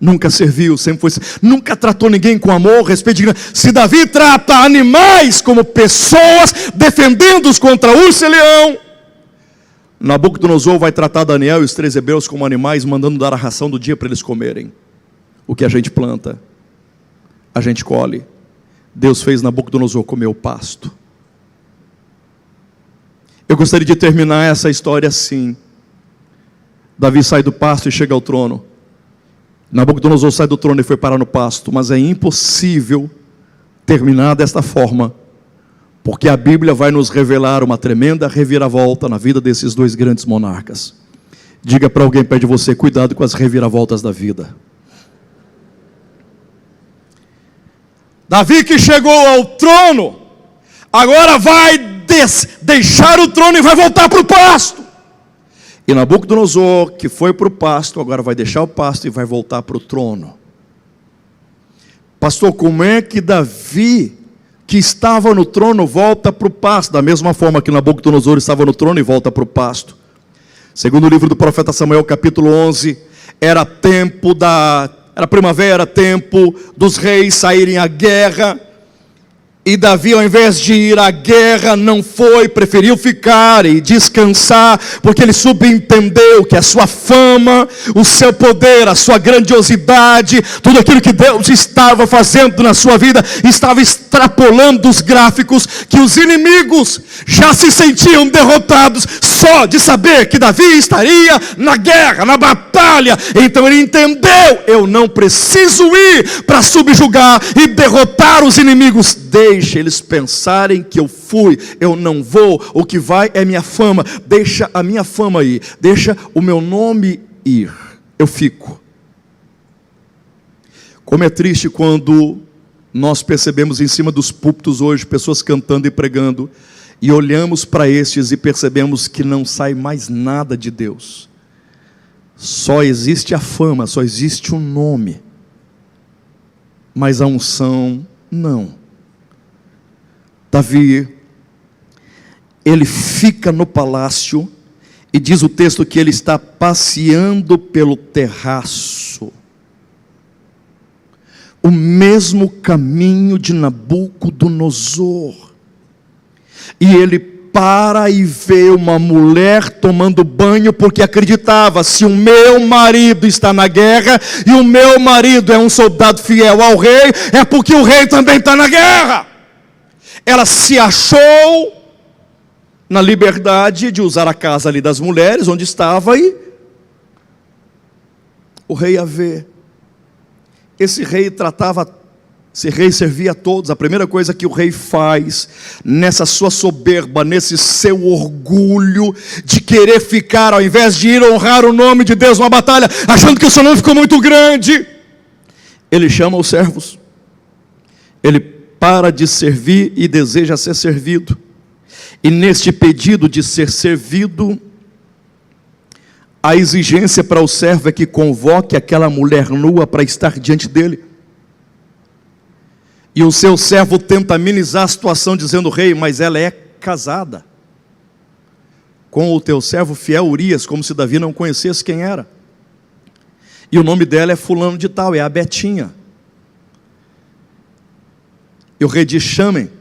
Nunca serviu, sempre foi, nunca tratou ninguém com amor, respeito. Se Davi trata animais como pessoas, defendendo-os contra urso e leão, Nabucodonosor vai tratar Daniel e os 3 hebreus como animais, mandando dar a ração do dia para eles comerem. O que a gente planta, a gente colhe. Deus fez Nabucodonosor comer o pasto. Eu gostaria de terminar essa história assim. Davi sai do pasto e chega ao trono. Nabucodonosor sai do trono e foi parar no pasto. Mas é impossível terminar desta forma, porque a Bíblia vai nos revelar uma tremenda reviravolta na vida desses 2 grandes monarcas. Diga para alguém perto de você, cuidado com as reviravoltas da vida. Davi, que chegou ao trono, agora vai deixar o trono e vai voltar para o pasto. E Nabucodonosor, que foi para o pasto, agora vai deixar o pasto e vai voltar para o trono. Pastor, como é que Davi, que estava no trono, volta para o pasto? Da mesma forma que Nabucodonosor estava no trono e volta para o pasto. Segundo o livro do profeta Samuel, capítulo 11, era primavera, tempo dos reis saírem à guerra. E Davi, ao invés de ir à guerra, não foi, preferiu ficar e descansar, porque ele subentendeu que a sua fama, o seu poder, a sua grandiosidade, tudo aquilo que Deus estava fazendo na sua vida, estava extrapolando os gráficos, que os inimigos já se sentiam derrotados, só de saber que Davi estaria na guerra, na batalha. Então ele entendeu, eu não preciso ir para subjugar e derrotar os inimigos. Deixa eles pensarem que eu fui, eu não vou, o que vai é minha fama, deixa a minha fama ir, deixa o meu nome ir, eu fico. Como é triste quando nós percebemos em cima dos púlpitos hoje, pessoas cantando e pregando, e olhamos para estes e percebemos que não sai mais nada de Deus, só existe a fama, só existe o nome, mas a unção não. Davi, ele fica no palácio, e diz o texto que ele está passeando pelo terraço, o mesmo caminho de Nabucodonosor, e ele para e vê uma mulher tomando banho, porque acreditava, se o meu marido está na guerra, e o meu marido é um soldado fiel ao rei, é porque o rei também está na guerra. Ela se achou na liberdade de usar a casa ali das mulheres, onde estava, e o rei a vê. Esse rei servia a todos. A primeira coisa que o rei faz, nessa sua soberba, nesse seu orgulho, de querer ficar, ao invés de ir honrar o nome de Deus numa batalha, achando que o seu nome ficou muito grande, ele chama os servos, ele para de servir e deseja ser servido. E neste pedido de ser servido, a exigência para o servo é que convoque aquela mulher nua para estar diante dele. E o seu servo tenta amenizar a situação dizendo: rei, mas ela é casada com o teu servo fiel Urias, como se Davi não conhecesse quem era. E o nome dela é fulano de tal, é a Betinha. E o rei diz: chamem.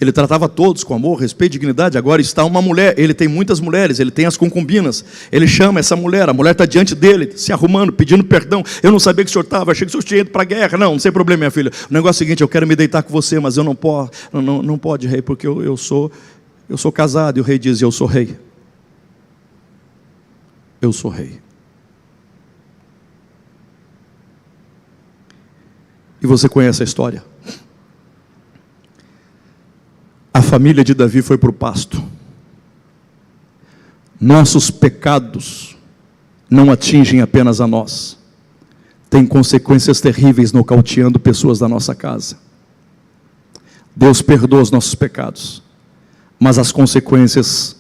Ele tratava todos com amor, respeito e dignidade. Agora está uma mulher, ele tem muitas mulheres, ele tem as concubinas. Ele chama essa mulher, a mulher está diante dele, se arrumando, pedindo perdão. Eu não sabia que o senhor estava, achei que o senhor tinha ido para a guerra. Não tem problema, minha filha. O negócio é o seguinte: eu quero me deitar com você, mas eu não posso, não pode, rei, porque eu sou casado. E o rei diz: eu sou rei. Eu sou rei. E você conhece a história. A família de Davi foi para o pasto. Nossos pecados não atingem apenas a nós, tem consequências terríveis nocauteando pessoas da nossa casa. Deus perdoa os nossos pecados, mas as consequências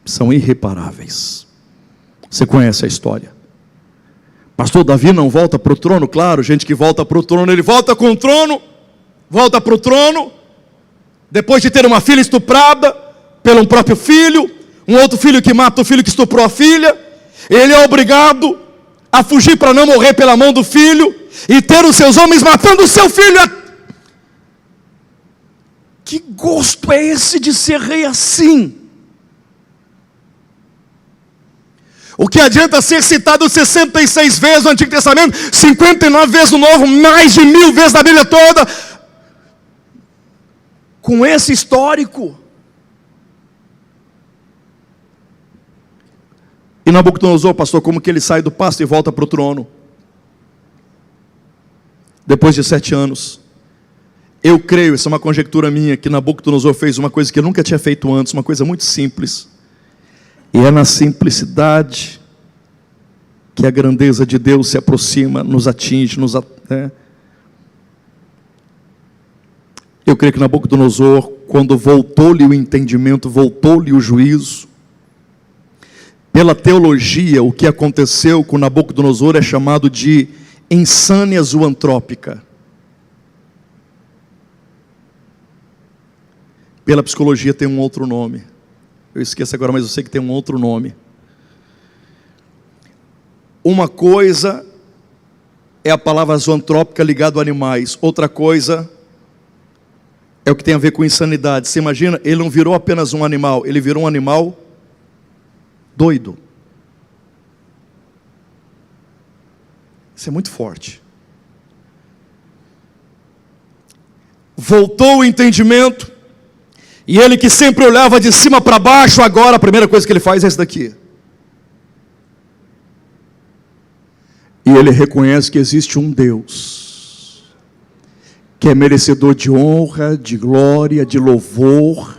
são irreparáveis. Você conhece a história. Pastor, Davi não volta para o trono? Claro, gente que volta para o trono, ele volta com o trono, volta para o trono, depois de ter uma filha estuprada pelo próprio filho, um outro filho que mata o filho que estuprou a filha, ele é obrigado a fugir para não morrer pela mão do filho, e ter os seus homens matando o seu filho. Que gosto é esse de ser rei assim? O que adianta ser citado 66 vezes no Antigo Testamento, 59 vezes no Novo, mais de 1000 vezes na Bíblia toda, com esse histórico? E Nabucodonosor, pastor, como que ele sai do pasto e volta para o trono? Depois de 7 anos. Eu creio, essa é uma conjectura minha, que Nabucodonosor fez uma coisa que ele nunca tinha feito antes, uma coisa muito simples. E é na simplicidade que a grandeza de Deus se aproxima, nos atinge, Eu creio que Nabucodonosor, quando voltou-lhe o entendimento, voltou-lhe o juízo, pela teologia, o que aconteceu com Nabucodonosor é chamado de insânia zoantrópica. Pela psicologia tem um outro nome. Eu esqueço agora, mas eu sei que tem um outro nome. Uma coisa é a palavra zoantrópica ligada a animais. Outra coisa é o que tem a ver com insanidade. Você imagina, ele não virou apenas um animal, ele virou um animal doido. Isso é muito forte. Voltou o entendimento. E ele que sempre olhava de cima para baixo, agora a primeira coisa que ele faz é essa daqui. E ele reconhece que existe um Deus, que é merecedor de honra, de glória, de louvor.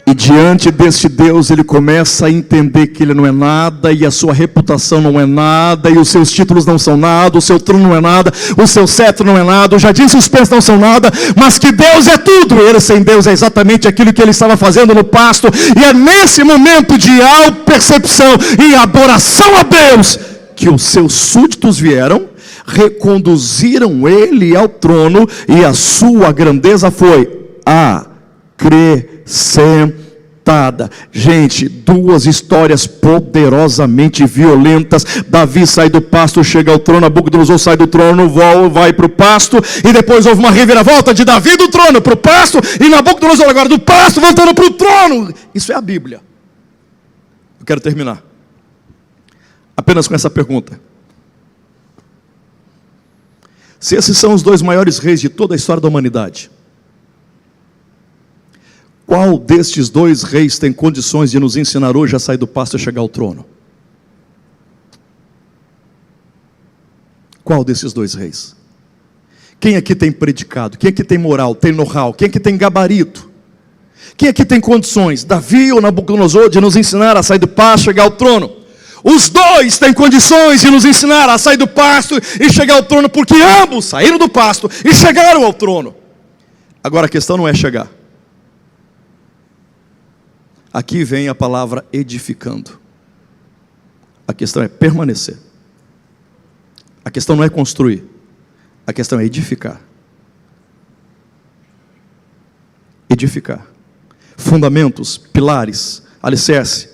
E diante deste Deus ele começa a entender que ele não é nada, e a sua reputação não é nada, e os seus títulos não são nada, o seu trono não é nada, o seu cetro não é nada, os jardins suspensos não são nada, mas que Deus é tudo. Ele sem Deus é exatamente aquilo que ele estava fazendo no pasto. E é nesse momento de auto-percepção e adoração a Deus que os seus súditos vieram, reconduziram ele ao trono, e a sua grandeza foi acrescentada. Gente, duas histórias poderosamente violentas. Davi sai do pasto, chega ao trono. Nabucodonosor sai do trono, vai para o pasto, e depois houve uma reviravolta de Davi do trono para o pasto, e Nabucodonosor agora do pasto voltando para o trono. Isso é a Bíblia. Eu quero terminar apenas com essa pergunta: se esses são os dois maiores reis de toda a história da humanidade, qual destes dois reis tem condições de nos ensinar hoje a sair do pasto e chegar ao trono? Qual desses dois reis? Quem aqui tem predicado? Quem aqui tem moral, tem know-how? Quem aqui tem gabarito? Quem aqui tem condições, Davi ou Nabucodonosor, de nos ensinar a sair do pasto e chegar ao trono? Os dois têm condições de nos ensinar a sair do pasto e chegar ao trono, porque ambos saíram do pasto e chegaram ao trono. Agora a questão não é chegar. Aqui vem a palavra edificando. A questão é permanecer. A questão não é construir. A questão é edificar. Edificar. Fundamentos, pilares, alicerce.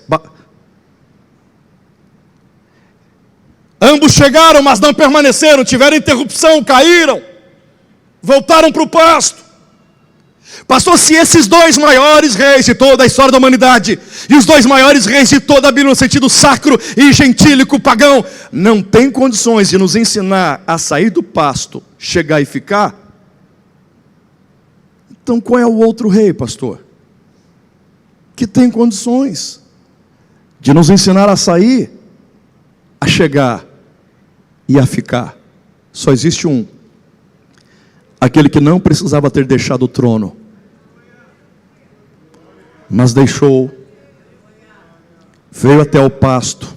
Ambos chegaram, mas não permaneceram, tiveram interrupção, caíram, voltaram para o pasto. Pastor, se esses dois maiores reis de toda a história da humanidade, e os dois maiores reis de toda a Bíblia no sentido sacro e gentílico, pagão, não têm condições de nos ensinar a sair do pasto, chegar e ficar, então qual é o outro rei, pastor, que tem condições de nos ensinar a sair, a chegar e a ficar? Só existe um. Aquele que não precisava ter deixado o trono, mas deixou, veio até o pasto,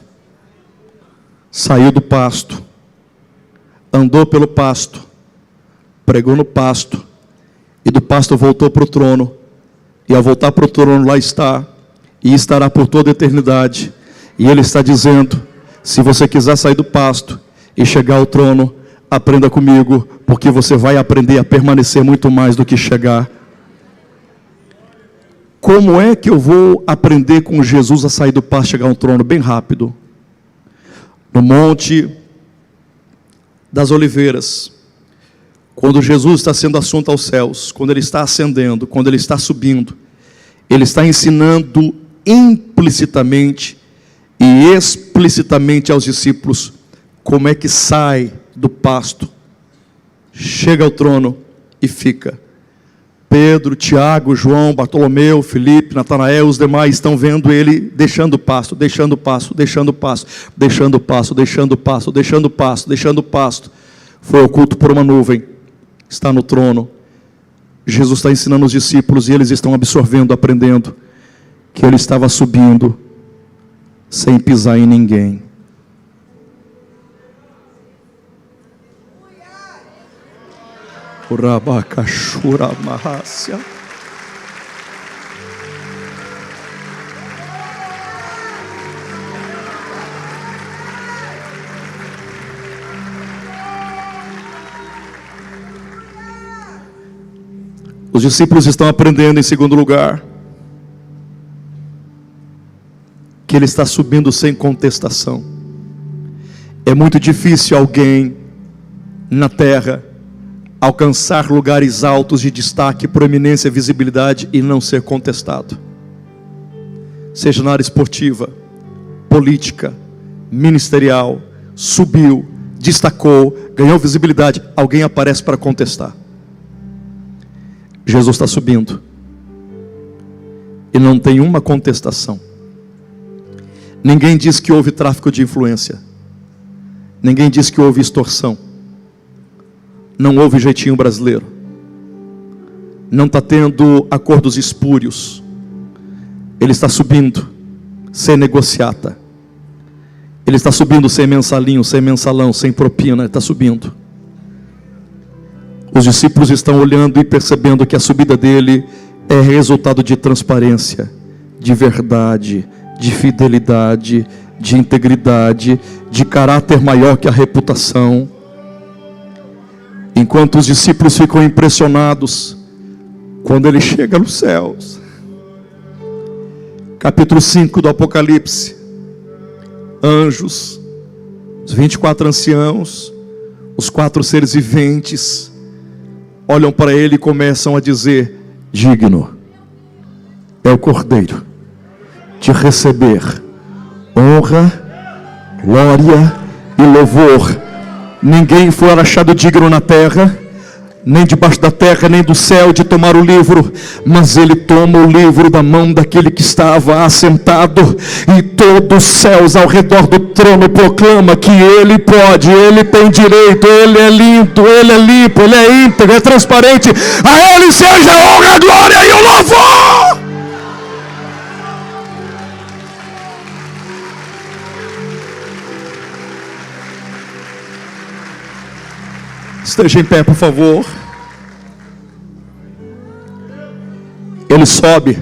saiu do pasto, andou pelo pasto, pregou no pasto, e do pasto voltou para o trono, e ao voltar para o trono lá está, e estará por toda a eternidade. E ele está dizendo: se você quiser sair do pasto e chegar ao trono, aprenda comigo, porque você vai aprender a permanecer muito mais do que chegar. Como é que eu vou aprender com Jesus a sair do pasto e chegar ao trono? Bem rápido. No Monte das Oliveiras, quando Jesus está sendo assunto aos céus, quando ele está ascendendo, quando ele está subindo, ele está ensinando implicitamente e explicitamente aos discípulos como é que sai do pasto, chega ao trono e fica. Pedro, Tiago, João, Bartolomeu, Filipe, Natanael, os demais estão vendo ele deixando o pasto, deixando o pasto, deixando o pasto, deixando o pasto, deixando o pasto, deixando o pasto, deixando o pasto. Foi oculto por uma nuvem, está no trono. Jesus está ensinando os discípulos e eles estão absorvendo, aprendendo que ele estava subindo sem pisar em ninguém. Urabacachura Mahácia. Os discípulos estão aprendendo, em segundo lugar, que ele está subindo sem contestação. É muito difícil alguém na terra alcançar lugares altos de destaque, proeminência, visibilidade e não ser contestado. Seja na área esportiva, política, ministerial, subiu, destacou, ganhou visibilidade, alguém aparece para contestar. Jesus está subindo e não tem uma contestação. Ninguém diz que houve tráfico de influência, ninguém diz que houve extorsão, não houve jeitinho brasileiro, não está tendo acordos espúrios. Ele está subindo sem negociata, ele está subindo sem mensalinho, sem mensalão, sem propina, ele está subindo. Os discípulos estão olhando e percebendo que a subida dele é resultado de transparência, de verdade, de fidelidade, de integridade, de caráter maior que a reputação. Enquanto os discípulos ficam impressionados quando ele chega nos céus. Capítulo 5 do Apocalipse. Anjos, os 24 anciãos, os 4 seres viventes olham para ele e começam a dizer: digno é o Cordeiro de receber honra, glória e louvor. Ninguém foi achado digno na terra, nem debaixo da terra, nem do céu, de tomar o livro, mas ele toma o livro da mão daquele que estava assentado, e todos os céus ao redor do trono proclama que ele pode, ele tem direito, ele é lindo, ele é limpo, ele é íntegro, é transparente. A ele seja a honra, a glória e o louvor. Esteja em pé, por favor. Ele sobe,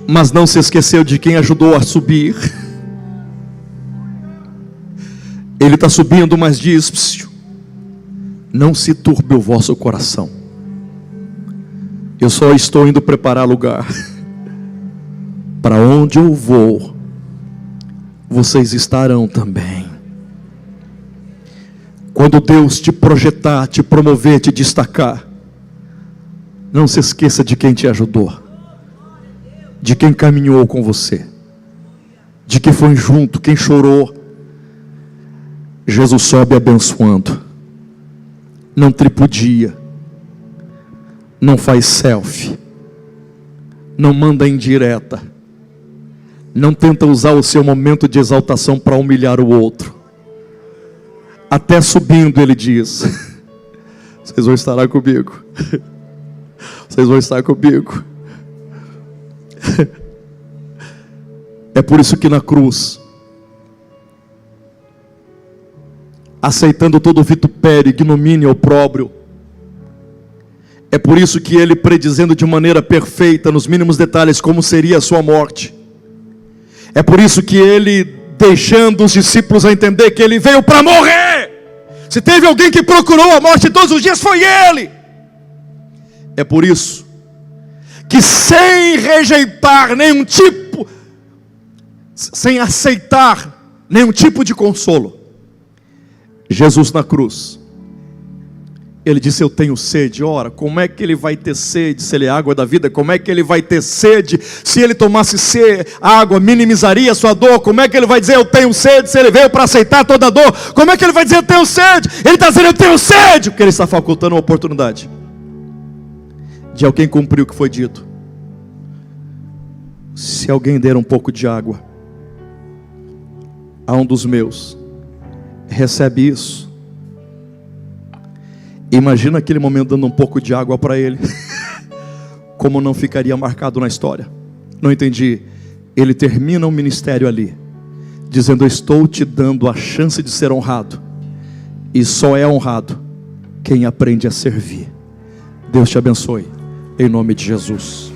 mas não se esqueceu de quem ajudou a subir. Ele está subindo, mas diz: não se turbe o vosso coração. Eu só estou indo preparar lugar. Para onde eu vou, vocês estarão também. Quando Deus te projetar, te promover, te destacar, não se esqueça de quem te ajudou, de quem caminhou com você, de quem foi junto, quem chorou. Jesus sobe abençoando, não tripudia, não faz selfie, não manda indireta, não tenta usar o seu momento de exaltação para humilhar o outro. Até subindo ele diz: vocês vão estar lá comigo, vocês vão estar comigo. É por isso que na cruz, aceitando todo o vitupério, ignomínio, opróbrio, é por isso que ele, predizendo de maneira perfeita, nos mínimos detalhes, como seria a sua morte, é por isso que ele deixando os discípulos a entender que ele veio para morrer. Se teve alguém que procurou a morte todos os dias, foi ele. É por isso que, sem rejeitar nenhum tipo, sem aceitar nenhum tipo de consolo, Jesus na cruz, ele disse: eu tenho sede. Ora, como é que ele vai ter sede se ele é água da vida? Como é que ele vai ter sede se ele tomasse água, minimizaria a sua dor? Como é que ele vai dizer eu tenho sede se ele veio para aceitar toda a dor? Como é que ele vai dizer eu tenho sede? Ele está dizendo eu tenho sede, porque ele está facultando uma oportunidade de alguém cumprir o que foi dito. Se alguém der um pouco de água a um dos meus, recebe isso. Imagina aquele momento dando um pouco de água para ele. Como não ficaria marcado na história? Não entendi. Ele termina o ministério ali, dizendo: eu estou te dando a chance de ser honrado. E só é honrado quem aprende a servir. Deus te abençoe, em nome de Jesus.